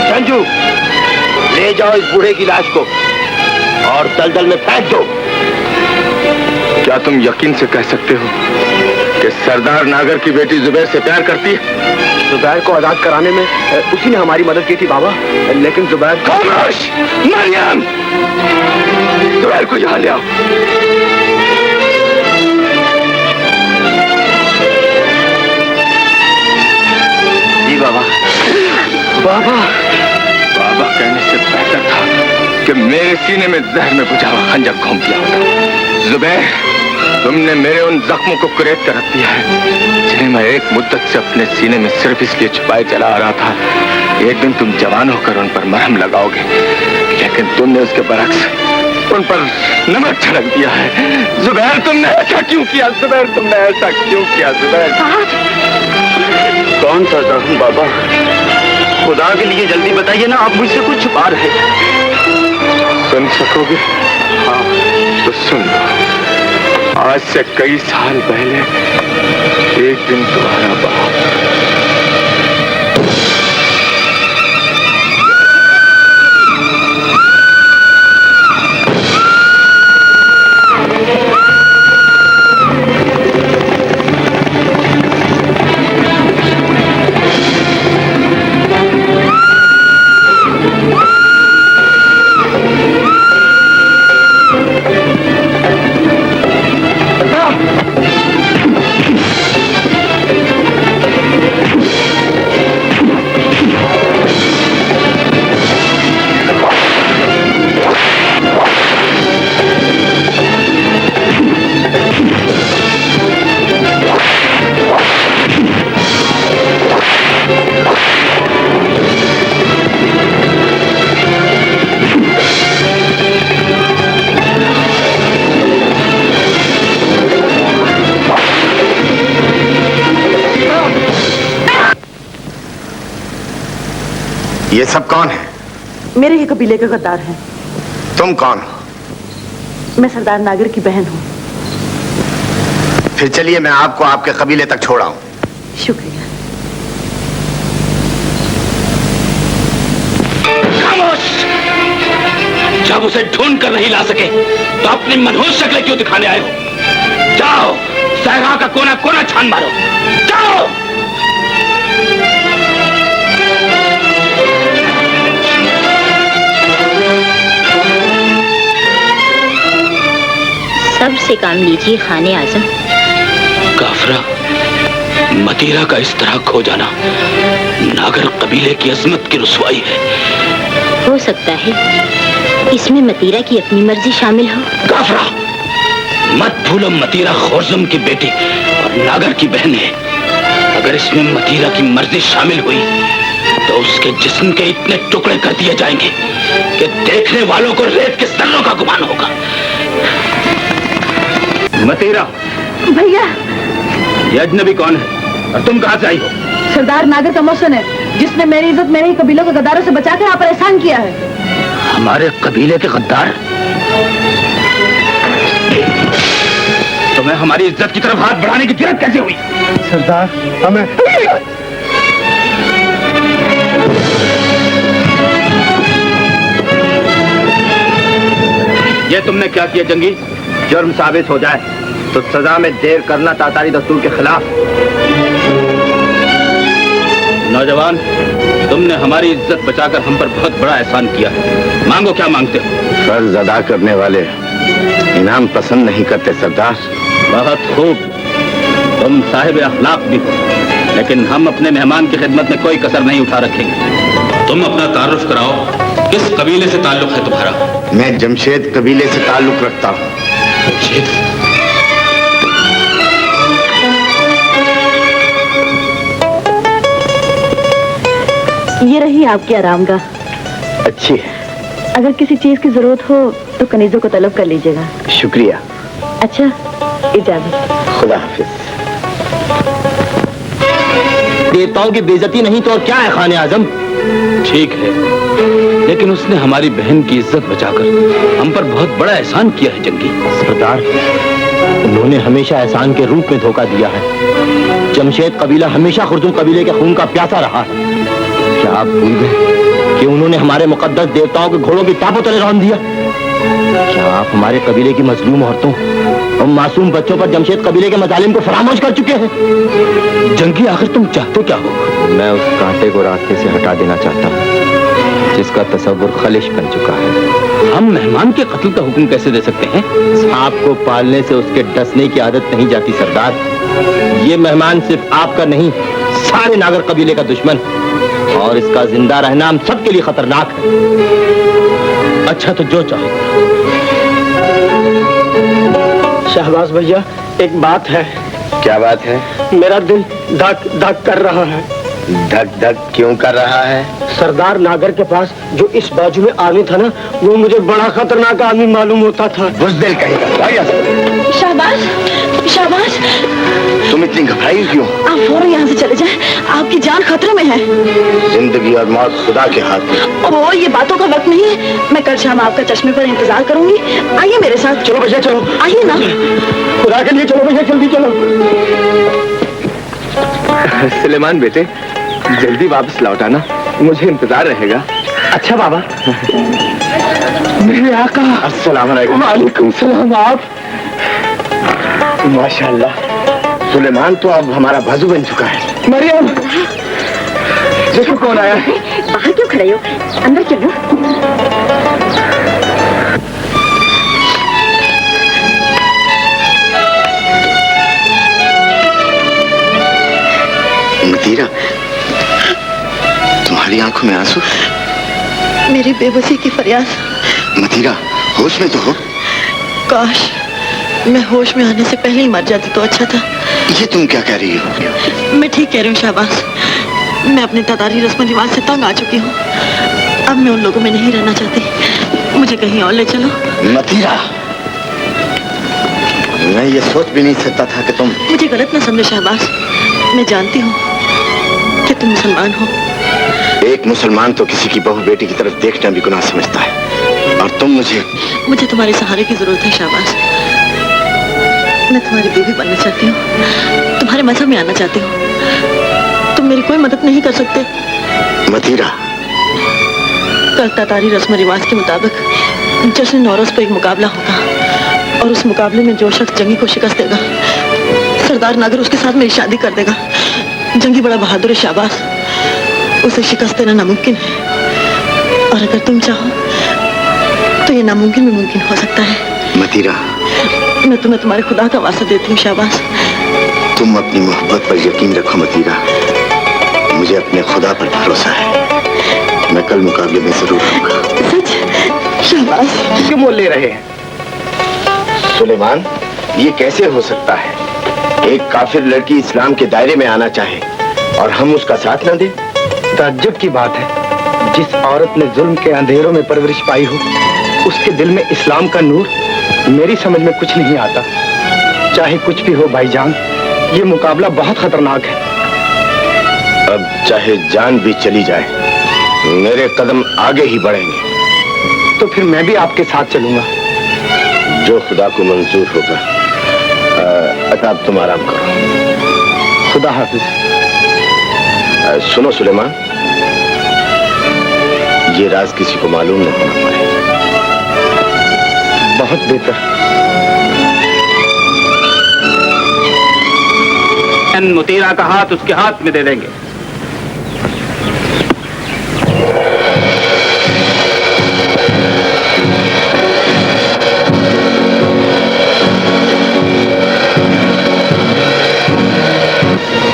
संजू, ले जाओ इस बूढ़े की लाश को और दलदल में फेंक दो। क्या तुम यकीन से कह सकते हो कि सरदार नागर की बेटी जुबैर से प्यार करती है? जुबैर को आजाद कराने में उसी ने हमारी मदद की थी बाबा, लेकिन जुबैर। खामोश, मरियम, जुबैर को यहाँ ले आओ। जी बाबा। बाबा, बाबा कहने से बेहतर था कि मेरे सीने में जहर में बुझा हुआ खंजर घूम दिया होता। जुबैर, तुमने मेरे उन जख्मों को कुरेद कर रख दिया है जिन्हें मैं एक मुद्दत से अपने सीने में सिर्फ इसलिए छुपाए चला आ रहा था। एक दिन तुम जवान होकर उन पर मरहम लगाओगे, लेकिन तुमने उसके बरक्स उन पर नमक छिड़क दिया है। जुबैर, तुमने ऐसा क्यों किया? जुबैर, तुमने ऐसा क्यों किया? जुबैर, कौन सा जख्म बाबा? खुदा के लिए जल्दी बताइए ना, आप मुझसे कुछ छुपा रहे। सुन सकोगे? हाँ। तो सुन लो। आज से कई साल पहले एक दिन तुम्हारा बाप ये सब कौन है? मेरे ही कबीले के गद्दार हैं। तुम कौन हो? मैं सरदार नागर की बहन हूँ। फिर चलिए मैं आपको आपके कबीले तक छोड़ाऊं। शुक्रिया। खामोश! जब उसे ढूंढ कर नहीं ला सके तो अपनी मनहूस शक्लें क्यों दिखाने आए हो? जाओ सहरा का कोना कोना छान मारो। जाओ! सबसे काम लीजिए खाने आजम। काफरा, मतीरा का इस तरह खो जाना नागर कबीले की अजमत की रुसवाई है। हो सकता है इसमें मतीरा की अपनी मर्जी शामिल हो। काफरा, मत भूलो मतीरा खोरजम की बेटी और नागर की बहन है। अगर इसमें मतीरा की मर्जी शामिल हुई तो उसके जिस्म के इतने टुकड़े कर दिए जाएंगे कि देखने वालों को रेत के जर्रों का गुमान होगा। मतीरा, भैया, ये अजनबी कौन है और तुम कहां से आई हो? सरदार नागर का मोहसिन है, जिसने मेरी इज्जत मेरे ही कबीलों के गद्दारों से बचाकर यहाँ पर एहसान किया है। हमारे कबीले के गद्दार? तुम्हें हमारी इज्जत की तरफ हाथ बढ़ाने की जुर्रत कैसे हुई? सरदार, हमें ये तुमने क्या किया जंगी? जुर्म साबित हो जाए तो सजा में देर करना तातारी दस्तूर के खिलाफ। नौजवान, तुमने हमारी इज्जत बचाकर हम पर बहुत बड़ा एहसान किया है। मांगो, क्या मांगते हो? फर्ज अदा करने वाले इनाम पसंद नहीं करते सरदार। बहुत खूब, तुम साहिब अखलाक भी हो, लेकिन हम अपने मेहमान की खिदमत में कोई कसर नहीं उठा रखेंगे। तुम अपना तारुफ कराओ, किस कबीले से ताल्लुक है तुम्हारा? मैं जमशेद कबीले से ताल्लुक रखता हूँ। ये रही आपकी आरामगाह। अच्छी है। अगर किसी चीज की जरूरत हो तो कनीजों को तलब कर लीजिएगा। शुक्रिया। अच्छा, इजाजत। खुदा हाफिज। देवताओं की बेइज्जती नहीं तो और क्या है खाने आजम? ठीक है, लेकिन उसने हमारी बहन की इज्जत बचाकर हम पर बहुत बड़ा एहसान किया है जंगी। सरदार, उन्होंने हमेशा एहसान के रूप में धोखा दिया है। जमशेद कबीला हमेशा खुर्जुम कबीले के खून का प्यासा रहा है। क्या आप भूल गए कि उन्होंने हमारे मुकद्दस देवताओं के घोड़ों की टापों तले रौंद दिया? क्या आप हमारे कबीले की मजलूम औरतों और मासूम बच्चों पर जमशेद कबीले के मजालिम को फरामोश कर चुके हैं? जंगी, आखिर तुम चाहते क्या हो? मैं उस कांटे को रास्ते से हटा देना चाहता हूँ जिसका तस्वुर खलिश बन चुका है। हम मेहमान के कत्ल का हुक्म कैसे दे सकते हैं? आपको पालने से उसके डसने की आदत नहीं जाती सरदार। ये मेहमान सिर्फ आपका नहीं, सारे नागर कबीले का दुश्मन, और इसका जिंदा रहना हम सबके लिए खतरनाक है। अच्छा, तो जो चाहो। शहबाज भैया, एक बात है। क्या बात है? मेरा दिल धक धक कर रहा है। धक धक क्यों कर रहा है? सरदार नागर के पास जो इस बाजू में आदमी था ना, वो मुझे बड़ा खतरनाक आदमी मालूम होता था। बुज़दिल कहेगा। शाहबाज, शाहबाज, तुम इतनी घबराई क्यों? आप फौरन यहाँ से चले जाएं, आपकी जान खतरे में है। जिंदगी और मौत खुदा के हाथ में। ओ, ये बातों का वक्त नहीं है। मैं कल शाम आपका चश्मे पर इंतजार करूंगी। आइए मेरे साथ। चलो भैया, चलो। आइए ना। खुदा के लिए चलो भैया, जल्दी चलो। सुलेमान बेटे, जल्दी वापस लौट आना, मुझे इंतजार रहेगा। अच्छा बाबा। मेरे आका। अस्सलाम वालेकुम। वालेकुम सलाम। आप? माशाल्लाह, सुलेमान तो अब हमारा बाजू बन चुका है। मरियम, देखो कौन आया है। बाहर क्यों खड़े हो? अंदर चलो। मतीरा, तुम्हारी आंखों में आंसू? मेरी बेबसी की फरियाद। मतीरा, होश में तो हो। काश मैं होश में आने से पहले ही मर जाती तो अच्छा था। ये तुम क्या कह रही हो? मैं ठीक कह रही हूँ शाहबाज। मैं अपने तातारी रस्म रिवाज से तंग आ चुकी हूँ। अब मैं उन लोगों में नहीं रहना चाहती। मुझे कहीं और ले चलो। मतीरा, मैं ये सोच भी नहीं सकता था कि तुम। मुझे गलत ना समझो शाहबाज। मैं जानती हूँ कि तुम मुसलमान हो, एक मुसलमान तो किसी की बहू बेटी की तरफ देखना भी गुनाह समझता है, और तुम मुझे तुम्हारे सहारे की जरूरत है शाबाश। मैं तुम्हारी बीवी बनना चाहती हूँ, तुम्हारे मजहब में आना चाहती हूँ। तुम मेरी कोई मदद नहीं कर सकते। मतीरा, कल तातारी रस्म रिवाज के मुताबिक जश्न नौरोज पर एक मुकाबला होगा, और उस मुकाबले में जो शख्स जंगी को शिकस्त देगा, सरदार नागर उसके साथ मेरी शादी कर देगा। जंगी बड़ा बहादुर है शाबाश, उसे शिकस्त देना नामुमकिन है, और अगर तुम चाहो तो ये नामुमकिन भी मुमकिन हो सकता है। मतीरा, मैं तुम्हें तुम्हारे खुदा का वास्ता देती हूँ शाबाश। तुम अपनी मोहब्बत पर यकीन रखो मतीरा, मुझे अपने खुदा पर भरोसा है। मैं कल मुकाबले में जरूर आऊंगा। सच? शाबाश। क्यों मोल ले रहे हैं? सुलेमान, ये कैसे हो सकता है? एक काफिर लड़की इस्लाम के दायरे में आना चाहे और हम उसका साथ न दें? ताज्जुब की बात है, जिस औरत ने जुल्म के अंधेरों में परवरिश पाई हो, उसके दिल में इस्लाम का नूर मेरी समझ में कुछ नहीं आता। चाहे कुछ भी हो भाईजान, ये मुकाबला बहुत खतरनाक है। अब चाहे जान भी चली जाए, मेरे कदम आगे ही बढ़ेंगे। तो फिर मैं भी आपके साथ चलूंगा। जो खुदा को मंजूर होगा। अब तुम आराम करो। खुदा हाफिज। सुनो सुलेमान, ये राज किसी को मालूम न होना पाए। बहुत बेहतर। मुतीरा का हाथ उसके हाथ में दे देंगे।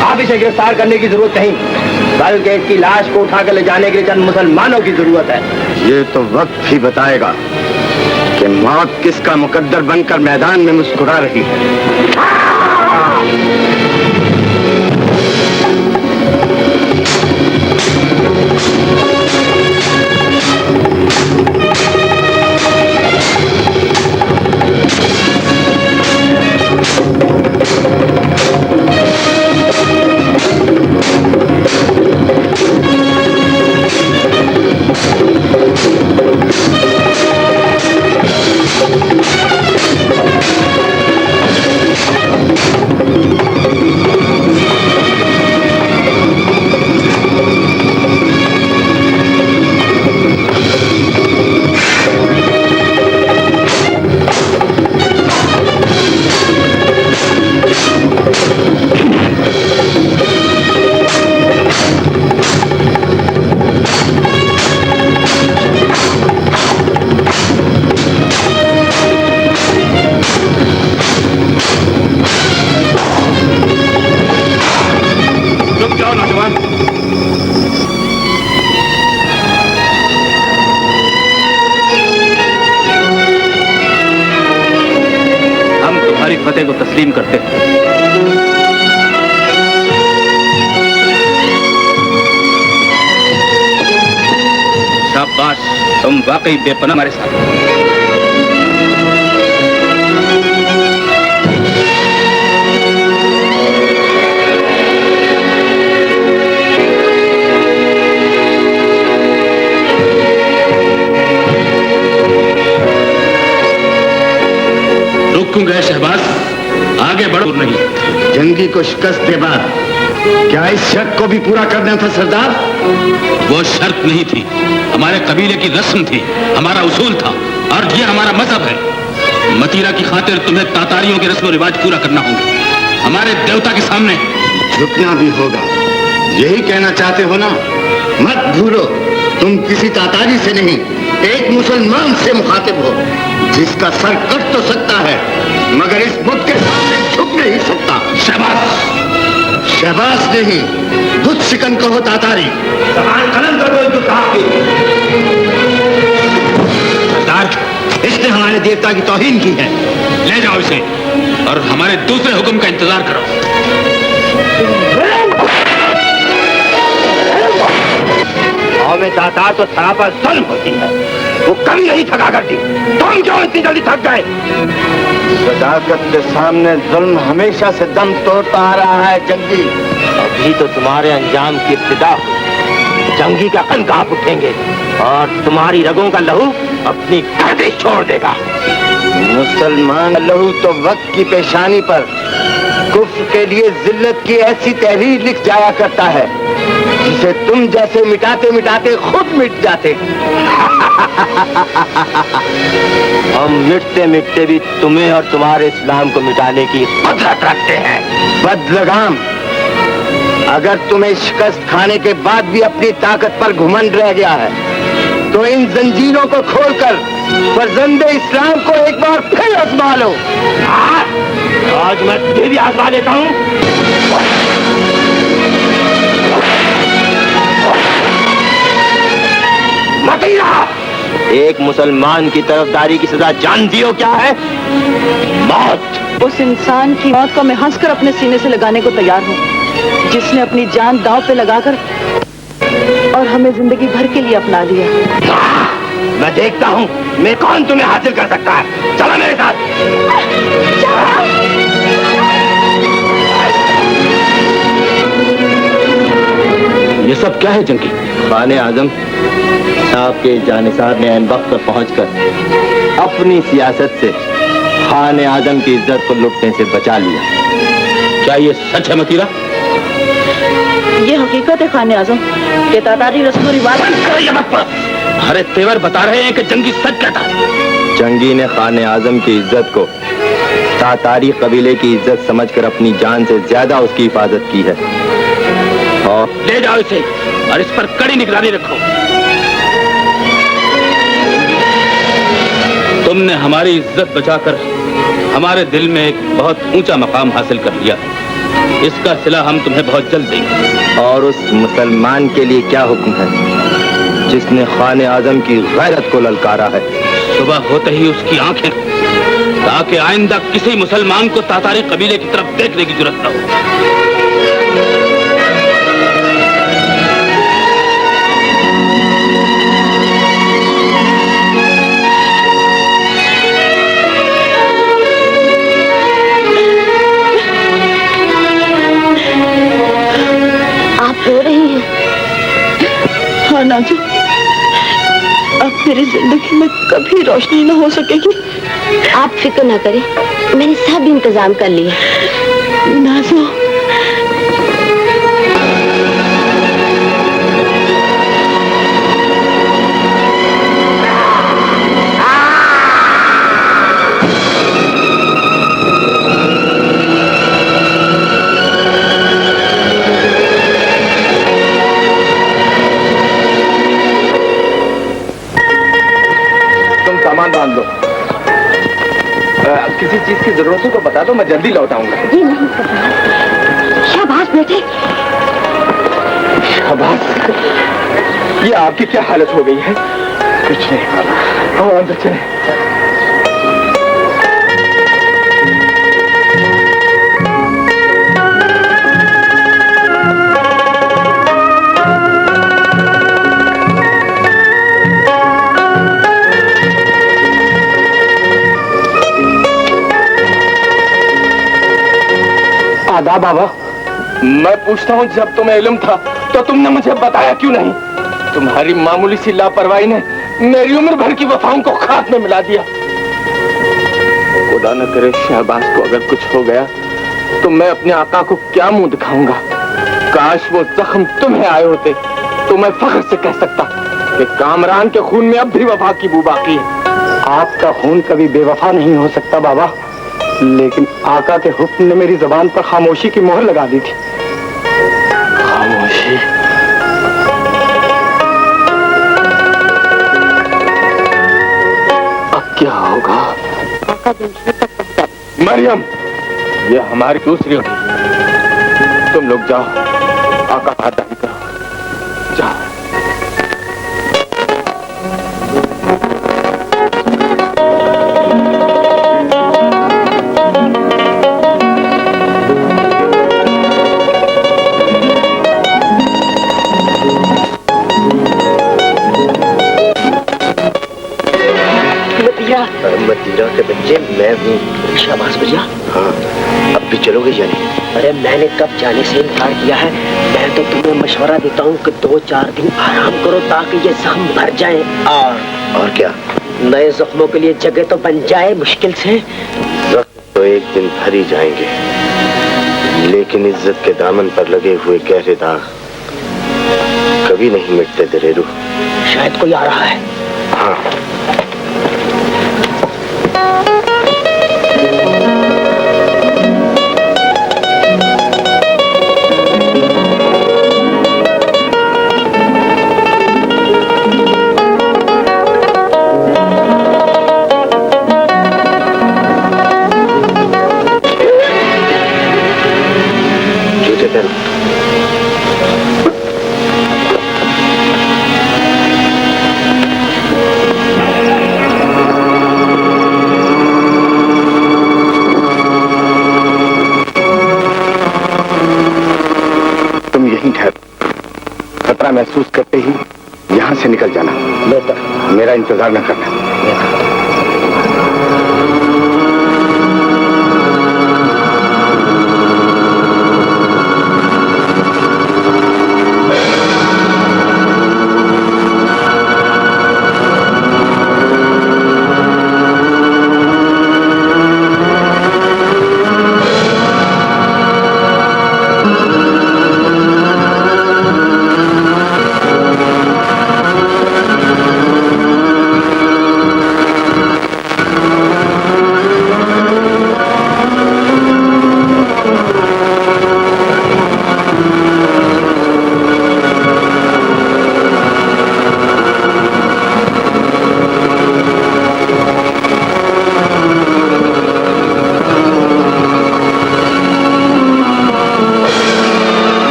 आप इसे गिरफ्तार करने की जरूरत नहीं, बल्कि इसकी लाश को उठाकर ले जाने के लिए चंद मुसलमानों की जरूरत है। ये तो वक्त ही बताएगा कि मौत किसका मुकद्दर बनकर मैदान में मुस्कुरा रही है। फतेह को तस्लीम करते हैं। शाबाश, तुम वाकई बेपनाह हमारे साथ। गए शहबाज, आगे बढ़ो नहीं। जंगी को शिकस्त के बाद क्या इस शर्त को भी पूरा करना था सरदार? वो शर्त नहीं थी, हमारे कबीले की रस्म थी, हमारा उसूल था, और ये हमारा मजहब है। मतीरा की खातिर तुम्हें तातारियों के रस्म रिवाज पूरा करना होगा, हमारे देवता के सामने झुकना भी होगा। यही कहना चाहते हो ना? मत भूलो, तुम किसी तातारी से नहीं, एक मुसलमान से मुखातिब हो, जिसका सर कट तो सकता है मगर इस बुत के सामने झुक नहीं सकता। शहबाज, शहबाज नहीं, बुत शिकन कहो तातारी। सवाल कलम करो जो कहा। सरदार, इसने हमारे देवता की तौहीन की है। ले जाओ इसे और हमारे दूसरे हुक्म का इंतजार करो। में तातार तो सरापा जुल्म होती है, वो कभी नहीं थका करती। तुम क्यों इतनी जल्दी थक गए? सदाकत के सामने जुल्म हमेशा से दम तोड़ता आ रहा है जंगी। अभी तो तुम्हारे अंजाम की इब्तिदा हुई। जंगी का कन कांप उठेंगे और तुम्हारी रगों का लहू अपनी गर्दिश छोड़ देगा। मुसलमान लहू तो वक्त की पेशानी पर कुफ्र के लिए जिल्लत की ऐसी तहरीर लिख जाया करता है जिसे तुम जैसे मिटाते मिटाते खुद मिट जाते। हम मिटते मिटते भी तुम्हें और तुम्हारे इस्लाम को मिटाने की कुदरत रखते हैं। बदलगाम, अगर तुम्हें शिकस्त खाने के बाद भी अपनी ताकत पर घुमंड रह गया है तो इन जंजीरों को खोलकर फर्जंदे इस्लाम को एक बार फिर आजमा लो। आज मैं तुझे भी आजमा लेता हूँ। मतीरा, एक मुसलमान की तरफदारी की सजा जानती हो क्या है? मौत। उस इंसान की मौत को मैं हंसकर अपने सीने से लगाने को तैयार हूँ जिसने अपनी जान दांव पे लगाकर और हमें जिंदगी भर के लिए अपना लिया। मैं देखता हूँ मैं कौन तुम्हें हासिल कर सकता है। चलो मेरे साथ। ये सब क्या है जंगी? खाने आजम साहब के जानिसार ने ऐन वक्त पर पहुंचकर अपनी सियासत से खाने आजम की इज्जत को लुटने से बचा लिया। क्या ये सच है मतीरा? ये हकीकत है खाने आजम के तातारी रस्म रिवाज। अरे तेवर बता रहे हैं कि जंगी सच कहता है। जंगी ने खाने आजम की इज्जत को तातारी कबीले की इज्जत समझकर अपनी जान से ज्यादा उसकी हिफाजत की है। और ले जाओ इसे और इस पर कड़ी निगरानी रखो। तुमने हमारी इज्जत बचाकर हमारे दिल में एक बहुत ऊंचा मकाम हासिल कर लिया। इसका सिला हम तुम्हें बहुत जल्द देंगे। और उस मुसलमान के लिए क्या हुक्म है जिसने खाने आजम की गैरत को ललकारा है? सुबह होते ही उसकी आंखें, ताकि आइंदा किसी मुसलमान को तातारी कबीले की तरफ देखने की जरूरत न हो। रो रही हैं? हाँ नाजू, अब मेरी जिंदगी में कभी रोशनी न हो सकेगी। आप फिक्र न करें, मैंने सब इंतजाम कर लिया। नाजू, सामान बांध लो। किसी चीज की जरूरत हो तो बता दो, मैं जल्दी लौट आऊंगा। जी नहीं शाबाश बेटे। शाबाश। ये आपकी क्या हालत हो गई है? कुछ नहीं। आओ अंदर चले। आदाब बाबा। मैं पूछता हूँ, जब तुम्हें इल्म था तो तुमने मुझे बताया क्यों नहीं? तुम्हारी मामूली सी लापरवाही ने मेरी उम्र भर की वफाओं को खाक में मिला दिया। खुदा न करे शहबाज को अगर कुछ हो गया तो मैं अपने आका को क्या मुंह दिखाऊंगा? काश वो जख्म तुम्हें आए होते तो मैं फख्र से कह सकता कि कामरान के खून में अब भी वफा की बू बाकी है। आपका खून कभी बेवफा नहीं हो सकता बाबा, लेकिन आका के हुक्म ने मेरी जबान पर खामोशी की मोहर लगा दी थी। खामोशी? अब क्या होगा? मरियम, ये हमारी दूसरी होगी। तुम लोग जाओ, आका खातिरदारी करो। जाओ। मतीरा के बच्चे मैं हूँ। शाबाश भैया। हाँ। अब भी चलोगे या नहीं? अरे मैंने कब जाने से इनकार किया है। मैं तो तुम्हें मशवरा देता हूँ कि 2-4 दिन आराम करो ताकि ये जख्म भर जाए। और क्या? नए जख्मों के लिए जगह तो बन जाए मुश्किल से। जख्म तो एक दिन भर ही जाएंगे, लेकिन इज्जत के दामन पर लगे हुए गहरे दाग कभी नहीं मिटते दरेरू। शायद कोई आ रहा है। हाँ। खतरा महसूस करते ही यहाँ से निकल जाना। मेरा इंतजार न करना।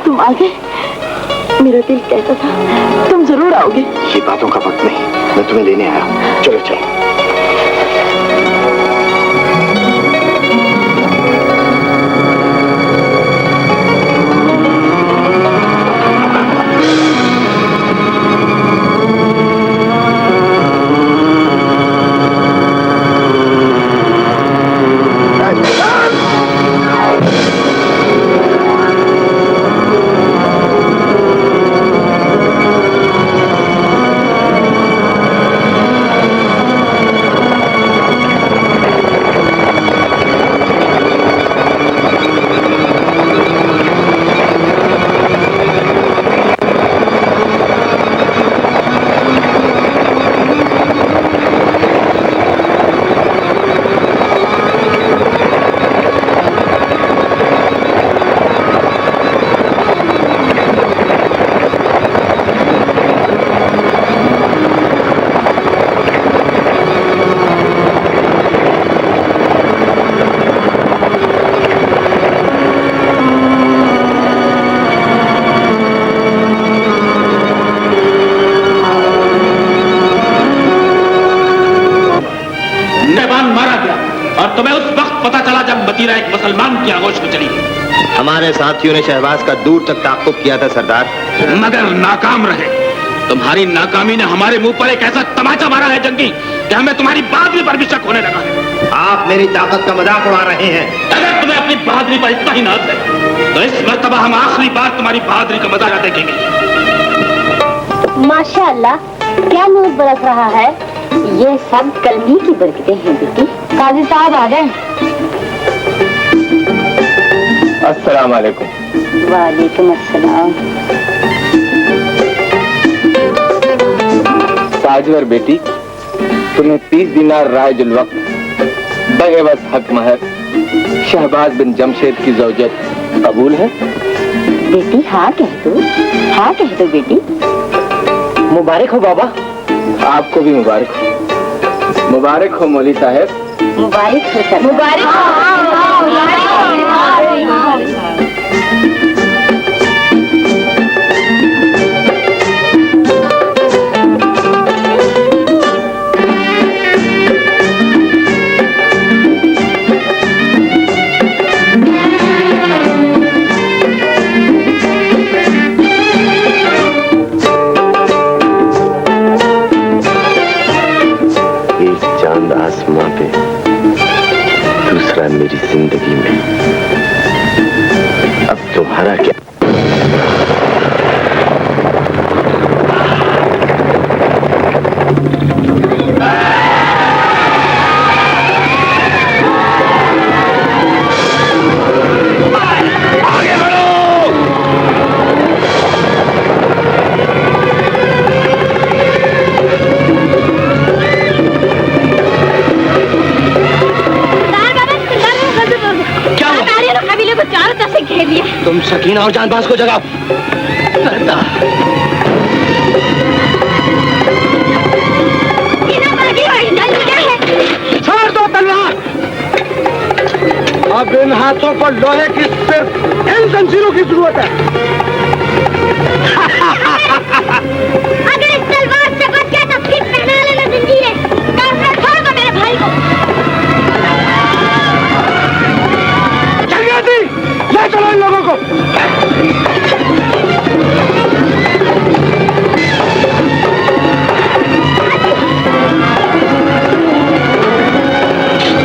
तुम आ गए। मेरा दिल कहता था तुम जरूर आओगे। ये बातों का वक्त नहीं, मैं तुम्हें लेने आया। चलो चलो। तुम्हें उस वक्त पता चला जब मतीरा एक मुसलमान की आगोश में चली गई। हमारे साथियों ने शहबाज का दूर तक ताक़ुब किया था सरदार, मगर नाकाम रहे। तुम्हारी नाकामी ने हमारे मुंह पर एक ऐसा तमाचा मारा है जंगी कि हमें तुम्हारी बहादुरी पर भी शक होने लगा है। आप मेरी ताकत का मजाक उड़ा रहे हैं। अगर तुम्हें अपनी बहादुरी पर इतना ही नाज है तो इस मर्तबा हम आखिरी बार तुम्हारी बहादुरी का मजाक देखेंगे। माशाअल्लाह, क्या नूर बरस रहा है। ये सब कलमी की बरकतें हैं बेटी। काजी साहब आ गए। अस्सलाम वालेकुम। वालेकुम अस्सलाम। ताजवर बेटी, तुम्हें 30 दिनार रायजुल वक्त बगैवस हक महर शहबाज बिन जमशेद की ज़ौजत कबूल है? बेटी हाँ कह दो, हाँ कह दो बेटी। मुबारक हो बाबा। आपको भी मुबारक हो। मुबारक हो मौली साहब। मुबारक हो सर। मुबारक हो। आसमां पे, दूसरा मेरी जिंदगी में। अब तुम्हारा क्या? तुम सकीना और जानबाज को जगाओ। छोड़ दो तलवार। अब इन हाथों पर लोहे की सिर्फ इन जंजीरों की जरूरत है। अगर इस तलवार से बच गया तो फिर पहना लेना जंजीरें। छोड़ दो मेरे भाई को। ले चलो इन लोगों को।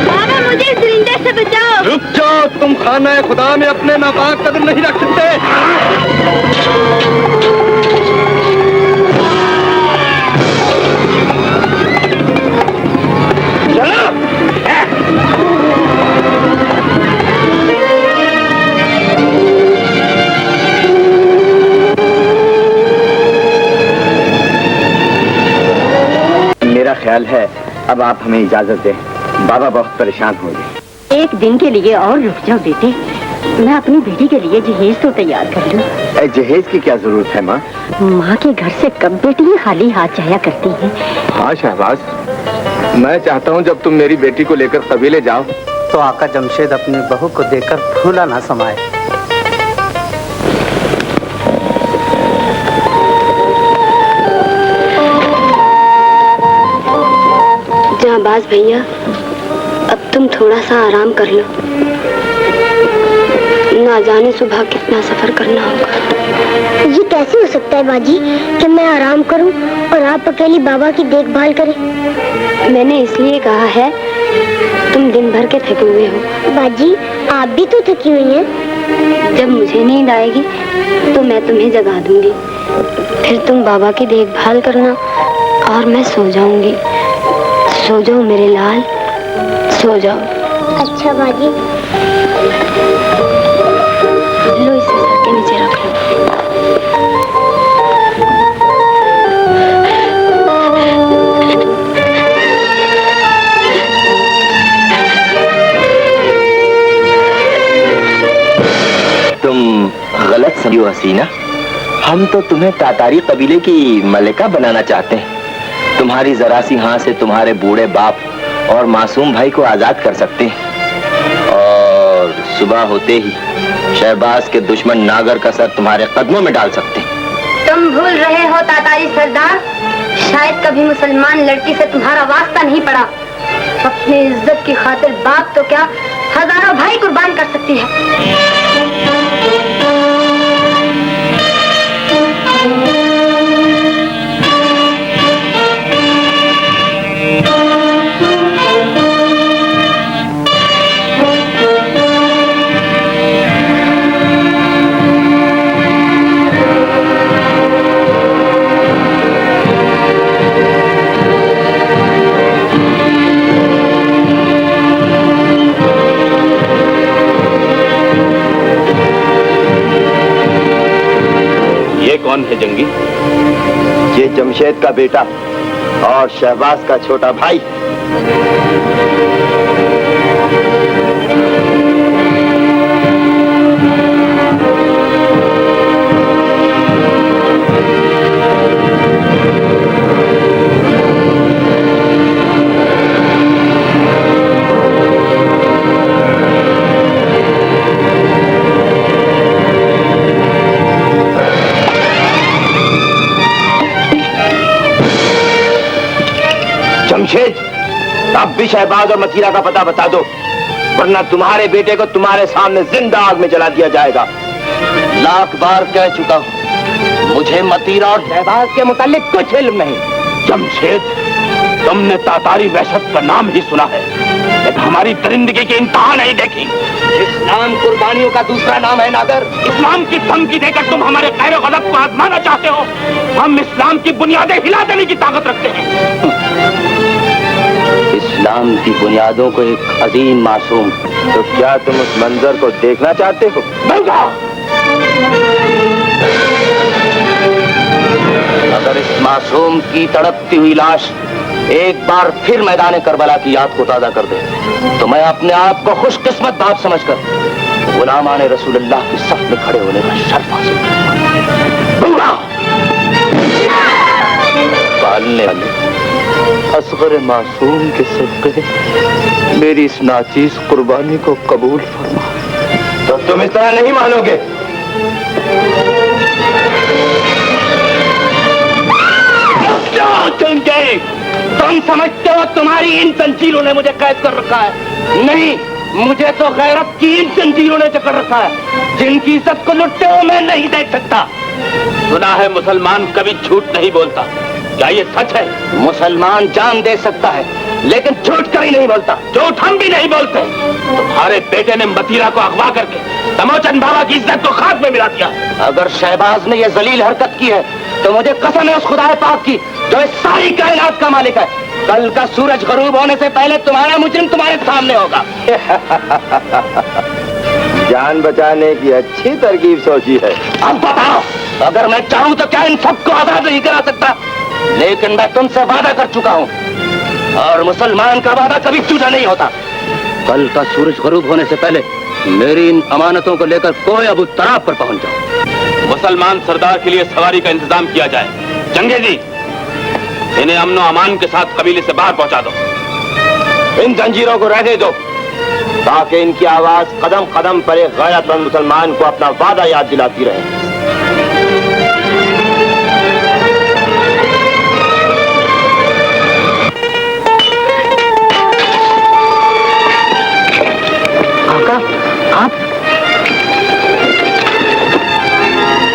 बाबा मुझे इस दरिंदे से बचाओ। रुक जाओ, तुम खाना खुदा में अपने नापाक कदम नहीं रख सकते। मेरा ख्याल है अब आप हमें इजाजत दें। बाबा बहुत परेशान हो गए। एक दिन के लिए और रुक जाओ बेटे। मैं अपनी बेटी के लिए जहेज तो तैयार कर लूं। जहेज की क्या जरूरत है माँ? माँ के घर से कब बेटी खाली हाथ जाया करती है। हाँ शहबाज, मैं चाहता हूँ जब तुम मेरी बेटी को लेकर कबीले जाओ तो आका जमशेद अपनी बहू को देखकर फूला ना समाए। जाबाज भैया, अब तुम थोड़ा सा आराम कर लो। ना जाने सुबह कितना सफर करना होगा। ये कैसे हो सकता है बाजी कि मैं आराम करूं और आप अकेली बाबा की देखभाल करें? मैंने इसलिए कहा है, तुम दिन भर के थके हुए हो। बाजी आप भी तो थकी हुई हैं। जब मुझे नींद आएगी तो मैं तुम्हें जगा दूंगी। फिर तुम बाबा की देखभाल करना और मैं सो जाऊंगी। सो जाओ मेरे लाल, सो जाओ। अच्छा बाजी। लो इसे सर के नीचे रख लो। तुम गलत समझो हसीना, हम तो तुम्हें तातारी कबीले की मलिका बनाना चाहते हैं। तुम्हारी जरा सी हाँ से तुम्हारे बूढ़े बाप और मासूम भाई को आजाद कर सकते हैं और सुबह होते ही शहबाज के दुश्मन नागर का सर तुम्हारे कदमों में डाल सकते हैं। तुम भूल रहे हो तातारी सरदार, शायद कभी मुसलमान लड़की से तुम्हारा वास्ता नहीं पड़ा। अपनी इज्जत की खातिर बाप तो क्या हजारों भाई कुर्बान कर सकती है। कौन है जंगी? ये जमशेद का बेटा और शहबाज का छोटा भाई। जमशेद, अब भी शहबाज और मतीरा का पता बता दो, वरना तुम्हारे बेटे को तुम्हारे सामने जिंदा आग में जला दिया जाएगा। लाख बार कह चुका हूं, मुझे मतीरा और शहबाज के मुतालिक कुछ इल्म नहीं। जमशेद, तुमने तातारी वहशत का नाम ही सुना है, लेकिन हमारी दरिंदगी की इंतहा नहीं देखी। इस्लाम कुर्बानियों का दूसरा नाम है नागर। इस्लाम की धमकी देकर तुम हमारे खैर गज़ब को आजमाना चाहते हो। हम इस्लाम की बुनियादें हिला देने की ताकत रखते हैं। इस्लाम की बुनियादों को एक अजीम मासूम। तो क्या तुम उस मंजर को देखना चाहते हो? अगर इस मासूम की तड़पती हुई लाश एक बार फिर मैदान करबला की याद को ताजा कर दे, तो मैं अपने आप को खुशकिस्मत बाप समझकर गुलामाने रसूलुल्लाह की सफ में खड़े होने का शर्फ हासिल करूंगा। पालने वाले असगर मासूम के सदक़े मेरी इस नाचीज कुर्बानी को कबूल फरमा। तो तुम इस तरह नहीं मानोगे। तुम समझते हो तुम्हारी इन जंजीरों ने मुझे कैद कर रखा है? नहीं, मुझे तो गैरत की इन जंजीरों ने जकड़ रखा है, जिनकी इज्जत को लुटते हुए मैं नहीं देख सकता। सुना है मुसलमान कभी झूठ नहीं बोलता, क्या ये सच है? मुसलमान जान दे सकता है, लेकिन झूठ कभी नहीं बोलता। झूठ हम भी नहीं बोलते। तुम्हारे बेटे ने मतीरा को अगवा करके तमोचन बाबा की इज्जत को खाक में मिला दिया। अगर शहबाज ने यह जलील हरकत की है, तो मुझे कसम है उस खुदाए पाक की जो इस सारी कायनात का मालिक है, कल का सूरज गरूब होने से पहले तुम्हारा मुजरिम तुम्हारे सामने होगा। जान बचाने की अच्छी तरकीब सोची है। अब बताओ, अगर मैं चाहूं तो क्या इन सबको आजाद नहीं करा सकता? लेकिन मैं तुमसे वादा कर चुका हूं, और मुसलमान का वादा कभी झूठा नहीं होता। कल का सूरज गरूब होने से पहले मेरी इन अमानतों को लेकर कोई अबू तराब पर पहुंच जाओ। मुसलमान सरदार के लिए सवारी का इंतजाम किया जाए। जंगे जी, इन्हें अमनो अमान के साथ कबीले से बाहर पहुंचा दो। इन जंजीरों को रहने दो, ताकि इनकी आवाज कदम कदम पर एक गैरतमंद मुसलमान को अपना वादा याद दिलाती रहे। आका, आप?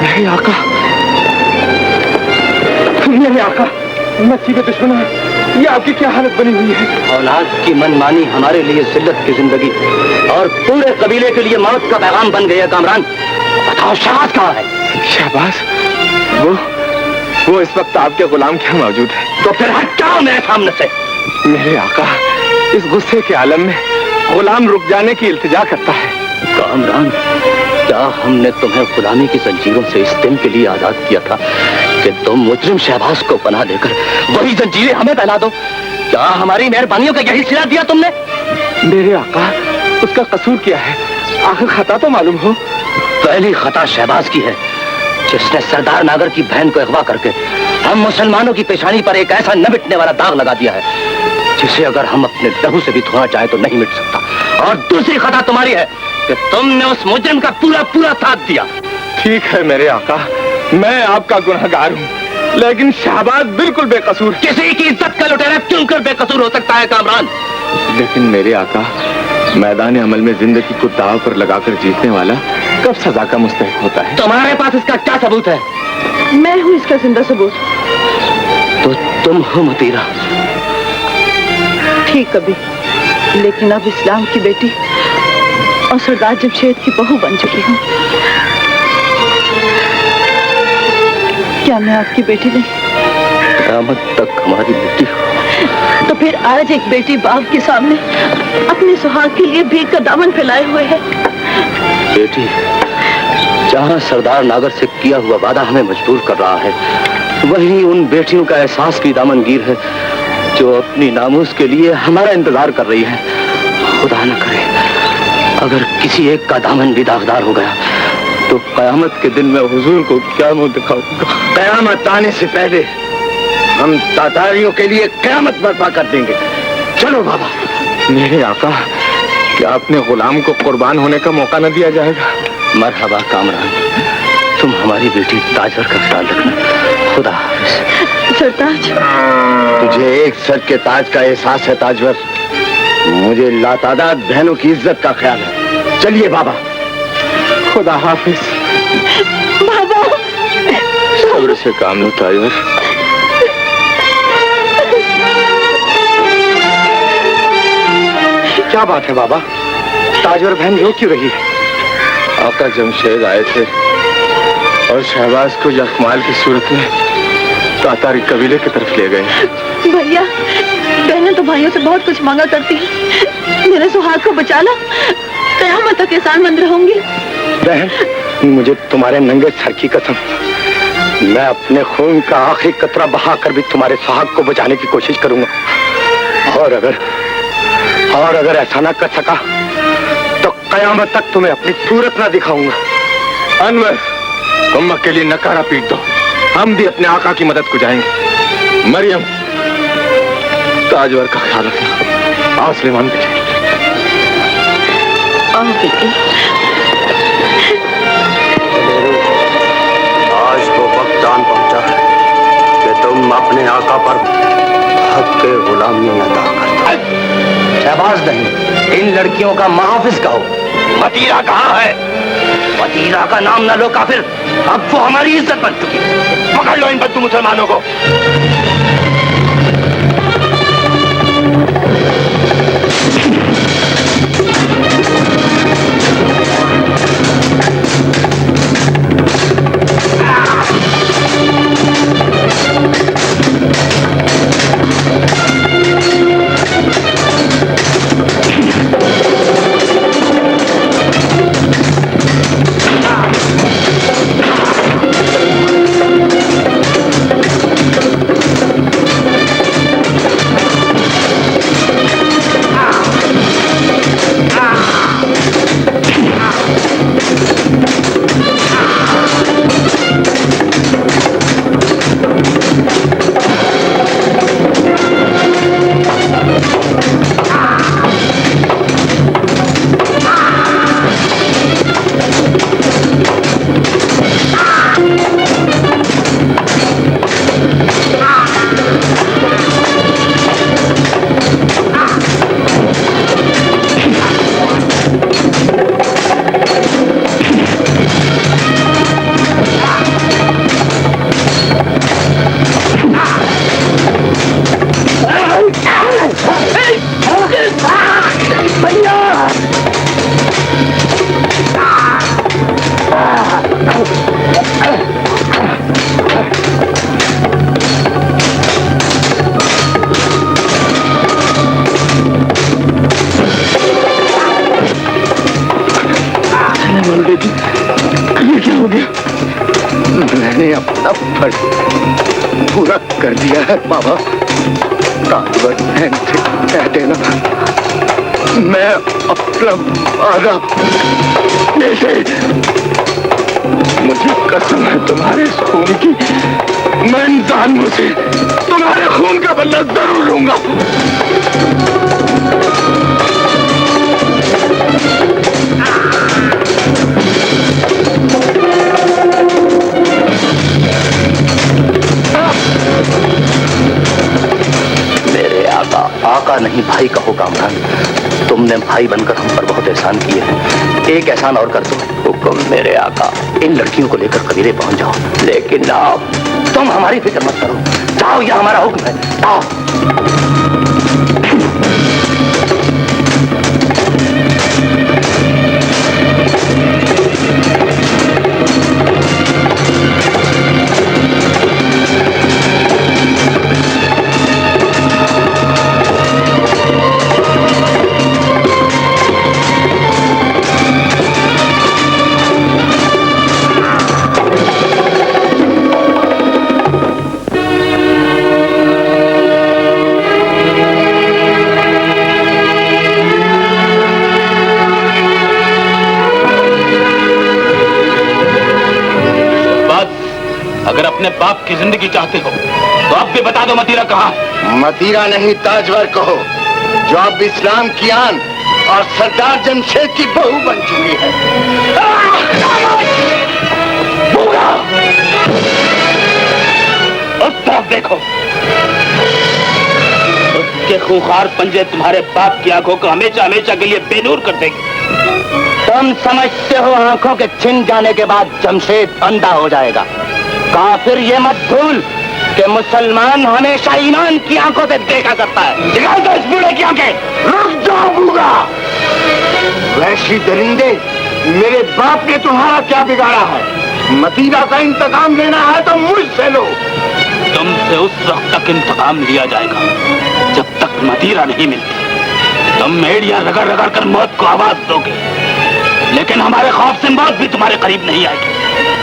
मेरे आका, मेरे आका, मच्छी के दुश्मन है, ये आपकी क्या हालत बनी हुई है? औलाद की मनमानी हमारे लिए जिल्लत की जिंदगी और पूरे कबीले के लिए मौत का पैगाम बन गई है। कामरान, बताओ शहबाज कहाँ है? शहबाज? वो इस वक्त आपके गुलाम क्या मौजूद है। तो फिर हट जाओ मेरे सामने से। मेरे आका, इस गुस्से के आलम में गुलाम रुक जाने की इल्तिजा करता है। कामरान, क्या हमने तुम्हें गुलामी की जंजीरों से इस दिन के लिए आजाद किया था कि तुम मुजरिम शहबाज को पनाह देकर वही जंजीरें हमें पहना दो? क्या हमारी मेहरबानियों का यही सिला दिया तुमने? मेरे आका, उसका कसूर क्या है? आखिर खता तो मालूम हो। पहली खता शहबाज की है, जिसने सरदार नागर की बहन को अगवा करके हम मुसलमानों की पेशानी पर एक ऐसा न मिटने वाला दाग लगा दिया है, जिसे अगर हम अपने लहू से भी धोना चाहे तो नहीं मिट सकता। और दूसरी खता तुम्हारी है कि तुमने उस मुजरिम का पूरा पूरा साथ दिया। ठीक है मेरे आका, मैं आपका गुनहगार हूँ, लेकिन शहबाज बिल्कुल बेकसूर। किसी की इज्जत का लुटेरा क्यों कर बेकसूर हो सकता है कामरान? लेकिन मेरे आका, मैदान अमल में जिंदगी को दांव पर लगाकर जीतने वाला कब सजा का मुस्तहिक होता है? तुम्हारे पास इसका क्या सबूत है? मैं हूँ इसका जिंदा सबूत। तो तुम हो मतीरा? ठीक कभी, लेकिन अब इस्लाम की बेटी और सरदार जमशेद की बहू बन चुकी हूँ। क्या मैं आपकी बेटी नहीं? क़यामत तक हमारी बेटी। तो फिर आज एक बेटी बाप के सामने अपने सुहाग के लिए भीख का दामन फैलाए हुए है। बेटी, जहाँ सरदार नागर से किया हुआ वादा हमें मजबूर कर रहा है, वही उन बेटियों का एहसास की दामनगीर है जो अपनी नामूस के लिए हमारा इंतजार कर रही है। खुदा न करे अगर किसी एक का दामन भी दागदार हो गया तो कयामत के दिन में हुजूर को क्या मुंह दिखाऊंगा? कयामत आने से पहले हम तातारियों के लिए कयामत बर्पा कर देंगे। चलो बाबा। मेरे आका, क्या अपने गुलाम को कुर्बान होने का मौका न दिया जाएगा? मरहबा कामरान, तुम हमारी बेटी ताजवर का ख्याल रखना। खुदा हाफिज। सरताज, तुझे एक सर के ताज का एहसास है ताजवर, मुझे लातादाद बहनों की इज्जत का ख्याल है। चलिए बाबा। खुदा हाफिज। बाबा, सब्र से काम लो ताजवर। क्या बात है बाबा, ताजवर बहन रो क्यों रही है? आका जमशेद आए थे और शहबाज को यकमाल की सूरत में तातारी कबीले की तरफ ले गए। भैया, बहनें तो भाइयों से बहुत कुछ मांगा करती हैं। मेरे सुहाग को बचा लो, कयामत तक एहसानमंद रहूंगी। बहन, मुझे तुम्हारे नंगे सर की कसम, मैं अपने खून का आखिरी कतरा बहाकर भी तुम्हारे सुहाग को बचाने की कोशिश करूंगा। और अगर ऐसा ना कर सका तो कयामत तक तुम्हें अपनी सूरत ना दिखाऊंगा। अनवर, तुम अकेली नकारा पीट दो, हम भी अपने आका की मदद को जाएंगे। मरियम, ताजवर का ख्याल रखना। आओ सुलेमान बेटे। आओ बेटे। आज तो वक्त जान पहुंचा है कि तुम अपने आका पर हक के गुलामी अदा करते। शहबाज नहीं, इन लड़कियों का मुहाफिज कहो। मतीरा कहाँ है? मतीरा का नाम न लो काफिर, अब वो हमारी इज्जत बन चुकी। पकड़ लो इन बद्दू मुसलमानों को। मैंने अपना फर्ज पूरा कर दिया है बाबा। ताजवर बहन से कह देना मैं अपना वादा जैसे, मुझे कसम है तुम्हारे इस खून की, मैं इन जालिमों से तुम्हारे खून का बदला जरूर लूंगा। आका नहीं भाई कहो कामरान, तुमने भाई बनकर हम पर बहुत एहसान किए हैं। एक एहसान और कर दो। हुक्म मेरे आका, इन लड़कियों को लेकर कबीले पहुंच जाओ। लेकिन आप, तुम हमारी फिक्र मत करो, जाओ, यह हमारा हुक्म है, जाओ। अपने बाप की जिंदगी चाहते हो तो अब भी बता दो मतीरा कहाँ है? मतीरा नहीं, ताजवर कहो, जो अब इस्लाम की आन और सरदार जमशेद की बहू बन चुकी है। उस तरफ देखो, उसके खूंखार पंजे तुम्हारे बाप की आंखों को हमेशा हमेशा के लिए बेनूर कर देंगे। तुम समझते हो आंखों के छिन जाने के बाद जमशेद अंधा हो जाएगा? काफिर ये मत भूल कि मुसलमान हमेशा ईमान की आंखों से देखा करता है। निकाल दो इस बूढ़े की आंखें। रुक जाओ बूढ़ा, वैसी दरिंदे, मेरे बाप ने तुम्हारा क्या बिगाड़ा है? मतीरा का इंतकाम लेना है तो मुझसे लो। तुमसे उस वक्त तक इंतकाम लिया जाएगा जब तक मतीरा नहीं मिलती। तुम मेड़ियां रगड़ रगड़ कर मौत को आवाज दोगे, लेकिन हमारे खौफ से मौत भी तुम्हारे करीब नहीं आएगी।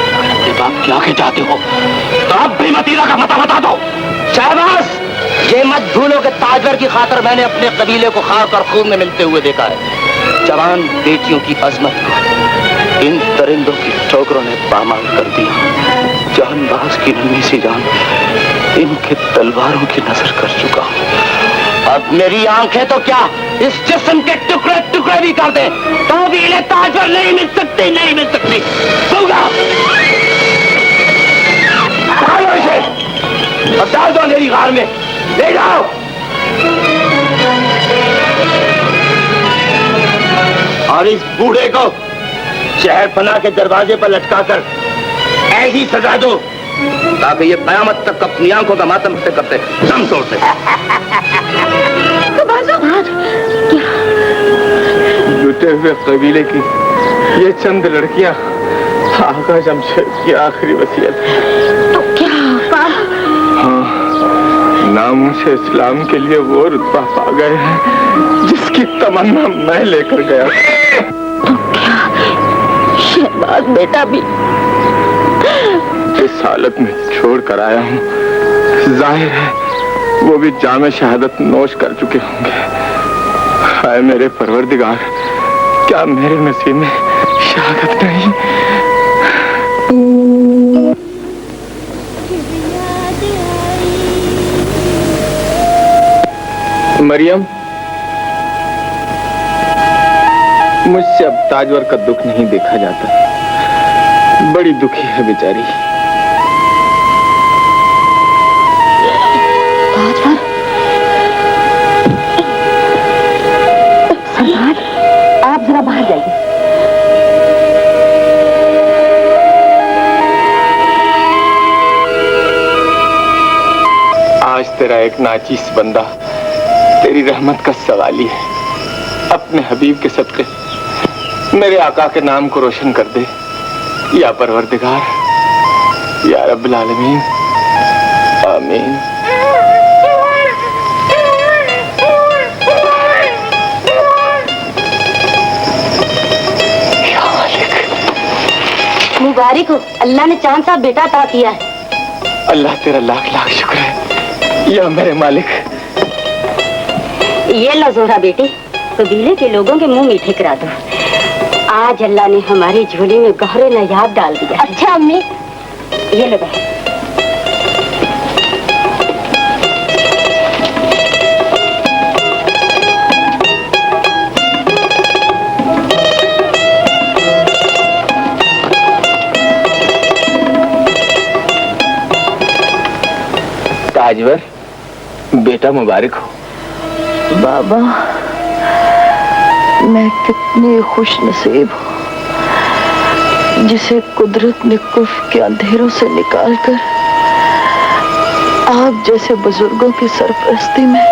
अगर अपने बाप की आंखें चाहते हो तो अब भी मतीरा का पता बता दो। शहबाज, ये मत भूलो कि ताजवर की खातर मैंने अपने कबीले को खाक और खून में मिलते हुए देखा है। जवान बेटियों की अजमत को इन दरिंदों की ठोकरों ने पामाल कर दिया। जानबाज की नन्ही सी जान इनके तलवारों की नजर कर चुका हूँ। अब मेरी आंखें तो क्या, इस जिस्म के टुकड़े टुकड़े भी कर दे तो भी इन्हें ताजवर नहीं मिल सकती, नहीं मिल सकती। अब डाल दो मेरी गार में, ले जाओ। और इस बूढ़े को शहर पनाह के दरवाजे पर लटकाकर ऐसी सजा दो ताकि ये कयामत तक अपनी आंखों का मातम से करते दम तोड़ते। लुटे हुए कबीले की ये चंद लड़कियां आका जमशेद की आखिरी वसीयत है। तो क्या हाँ, नामों से इस्लाम के लिए वो रुतबा पा गए हैं जिसकी तमन्ना मैं लेकर गया। तो क्या शहबाज बेटा भी इस हालत में छोड़ कर आया हूँ। जाहिर है वो भी जामे शहादत नोश कर चुके होंगे। हाय मेरे परवरदिगार, क्या मेरे नसीब में शहादत नहीं? मरियम, मुझसे अब ताजवर का दुख नहीं देखा जाता। बड़ी दुखी है बेचारी। ताजवर, सरदार, आप जरा बाहर जाइए। आज तेरा एक नाचीस बंदा तेरी रहमत का सवाली है। अपने हबीब के सदके मेरे आका के नाम को रोशन कर दे या परवरदिगार, या रब्बुल आलमीन, आमीन। मुबारक हो, अल्लाह ने चांद सा बेटा अता किया है। अल्लाह तेरा लाख लाख शुक्र है या मेरे मालिक। ये लो जोहरा बेटी, कबीले के लोगों के मुंह मीठे करा दो। आज अल्लाह ने हमारी झोली में गहरे नायाब डाल दिया। अच्छा अम्मी, ये लो बहन। ताजवर बेटा मुबारक हो। बाबा, मैं कितनी खुश नसीब हूँ जिसे कुदरत ने कुफ्र के अंधेरों से निकालकर आप जैसे बुजुर्गों की सरपरस्ती में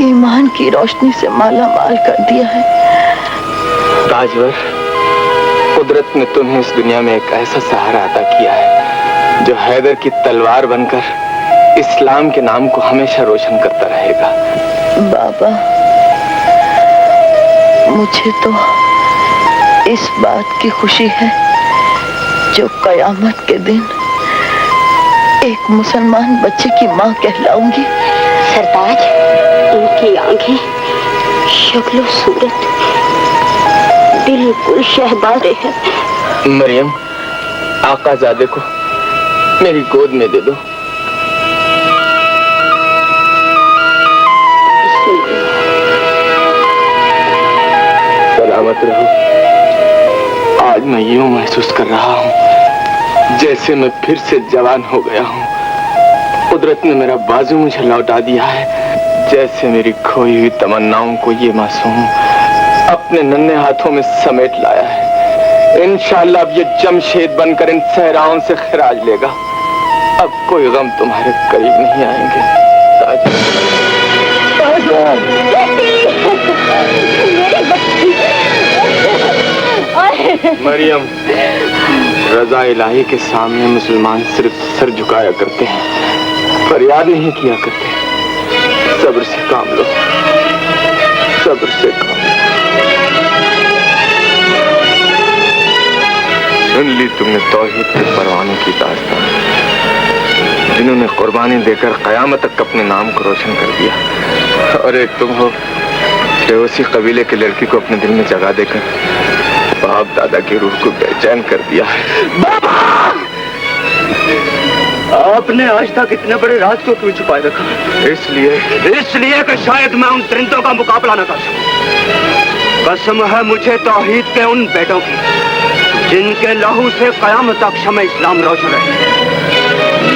ईमान की रोशनी से माला माल कर दिया है। ताजवर, कुदरत ने तुम्हें इस दुनिया में एक ऐसा सहारा अता किया है जो हैदर की तलवार बनकर इस्लाम के नाम को हमेशा रोशन करता रहेगा। बाबा, मुझे तो इस बात की खुशी है जो कयामत के दिन एक मुसलमान बच्चे की माँ कहलाऊंगी। सरताज, इनकी आंखें, शक्ल और सूरत बिल्कुल शहबाज़े है। मरियम, आकाज़ादे को मेरी गोद में दे दो। सलामत रहो। आज मैं यूं महसूस कर रहा हूं जैसे मैं फिर से जवान हो गया हूं। कुदरत ने मेरा बाजू मुझे लौटा दिया है, जैसे मेरी खोई हुई तमन्नाओं को ये मासूम अपने नन्हे हाथों में समेट लाया है। इंशाअल्लाह अब ये जमशेद बनकर इन सहराओं से खिराज लेगा। अब कोई गम तुम्हारे करीब नहीं आएंगे। मरियम, रज़ा इलाही के सामने मुसलमान सिर्फ सर झुकाया करते हैं, फरियाद नहीं किया करते। सब्र से काम लो, सब्र से काम। सुन ली तुमने तौहीद के परवानों की दास्तान, जिन्होंने कुर्बानी देकर कयामत तक अपने नाम को रोशन कर दिया। और एक तुम हो जो उसी कबीले की लड़की को अपने दिल में जगह देकर बाप दादा की रूह को बेचैन कर दिया है। बाबा, आपने आज तक इतने बड़े राज को क्यों छुपाए रखा? इसलिए कि शायद मैं उन दरिंदों का मुकाबला न कर सकूं। कसम है मुझे तौहीद के उन बेटों की जिनके लहू से कयामत तक शम्ए इस्लाम रोशन रहे।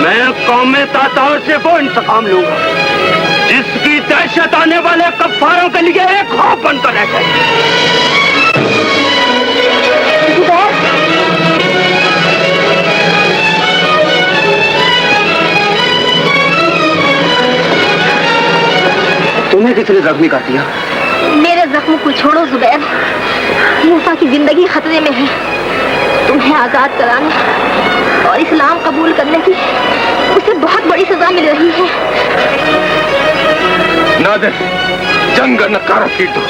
मैं कौमे तातार से वो इंतकाम लूंगा जिसकी दहशत आने वाले कफ्फारों के लिए एक खौफ बनकर रह जाए। तुम्हें किसने जख्मी कर दिया? मेरे जख्म को छोड़ो जुबैर, मूसा की जिंदगी खतरे में है। तुम्हें आजाद कराने और इस्लाम कबूल करने की उसे बहुत बड़ी सजा मिल रही है। नादिर, जंग नकारा पीट दो।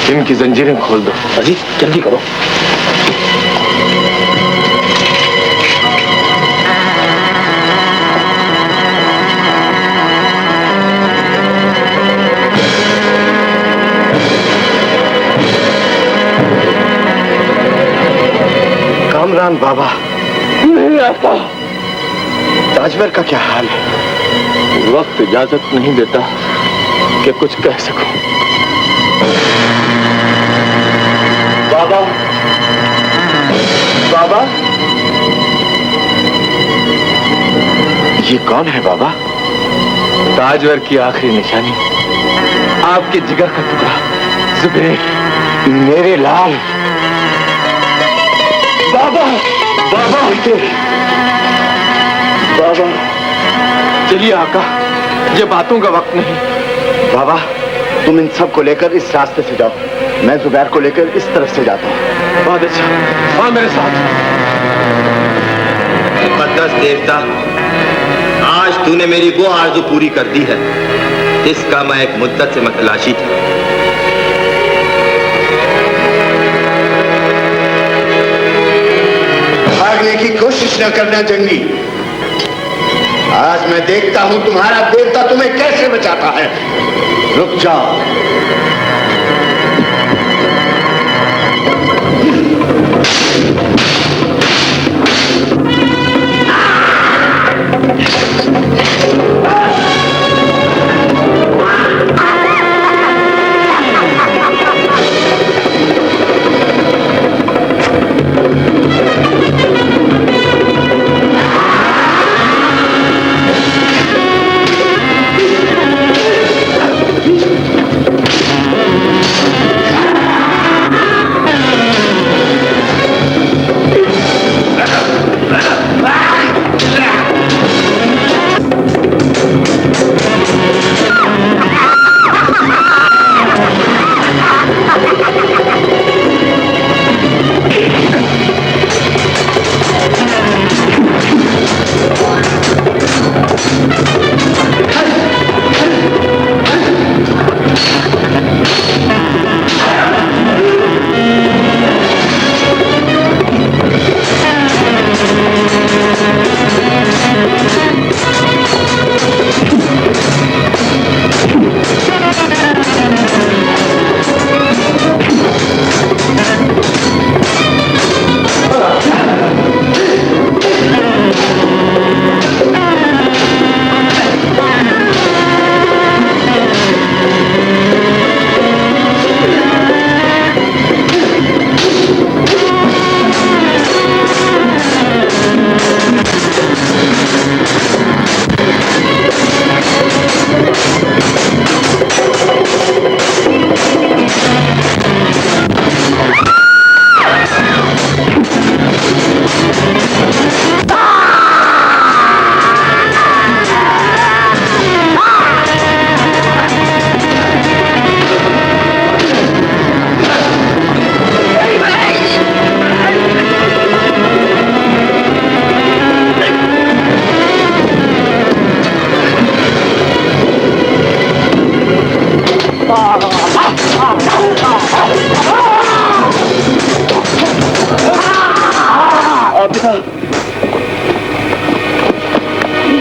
इनकी जंजीरें खोल दो। अजीज, जल्दी करो। कामरान बाबा, नहीं आता। ताजवर का क्या हाल है? वक्त इजाजत नहीं देता कि कुछ कह सकूं। बाबा, बाबा, ये कौन है बाबा? ताजवर की आखिरी निशानी, आपके जिगर का टुकड़ा जुबैर, मेरे लाल। बाबा, बाबा उठे। बाबा, चलिए आका, ये बातों का वक्त नहीं। बाबा, तुम इन सब को लेकर इस रास्ते से जाओ, मैं जुबैर को लेकर इस तरफ से जाता हूँ। बहुत अच्छा, हाँ मेरे साथ। मुकद्दस देवता, आज तूने मेरी वो आरज़ू पूरी कर दी है इसका मैं एक मुद्दत से मतलाशी था। भागने की कोशिश न करना जंगी, आज मैं देखता हूं तुम्हारा देवता तुम्हें कैसे बचाता है। रुक जाओ।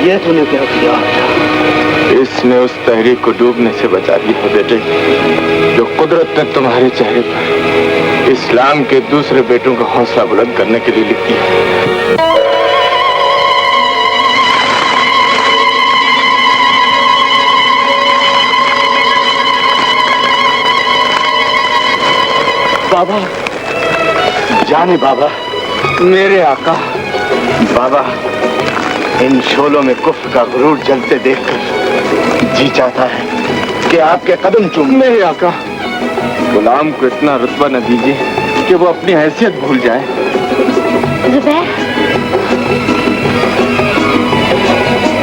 ये तूने क्या किया? इसने उस तहरीक को डूबने से बचा दी है बेटे, जो कुदरत ने तुम्हारे चेहरे पर इस्लाम के दूसरे बेटों का हौसला बुलंद करने के लिए लिखी है। बाबा, जाने बाबा, मेरे आका। बाबा, इन शोलों में कुफ्र का गुरूर जलते देखकर जी चाहता है कि आपके कदम चूम। मेरे आका, गुलाम को इतना रुतबा न दीजिए कि वो अपनी हैसियत भूल जाए। जुबैर,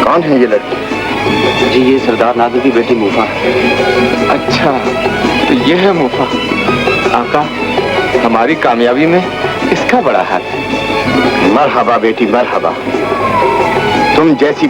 कौन है ये लड़की? जी ये सरदार नागर की बेटी मूफा। अच्छा, तो ये है मूफा। आका, हमारी कामयाबी में इसका बड़ा हाथ है। मरहबा बेटी, मरहबा। तुम जैसी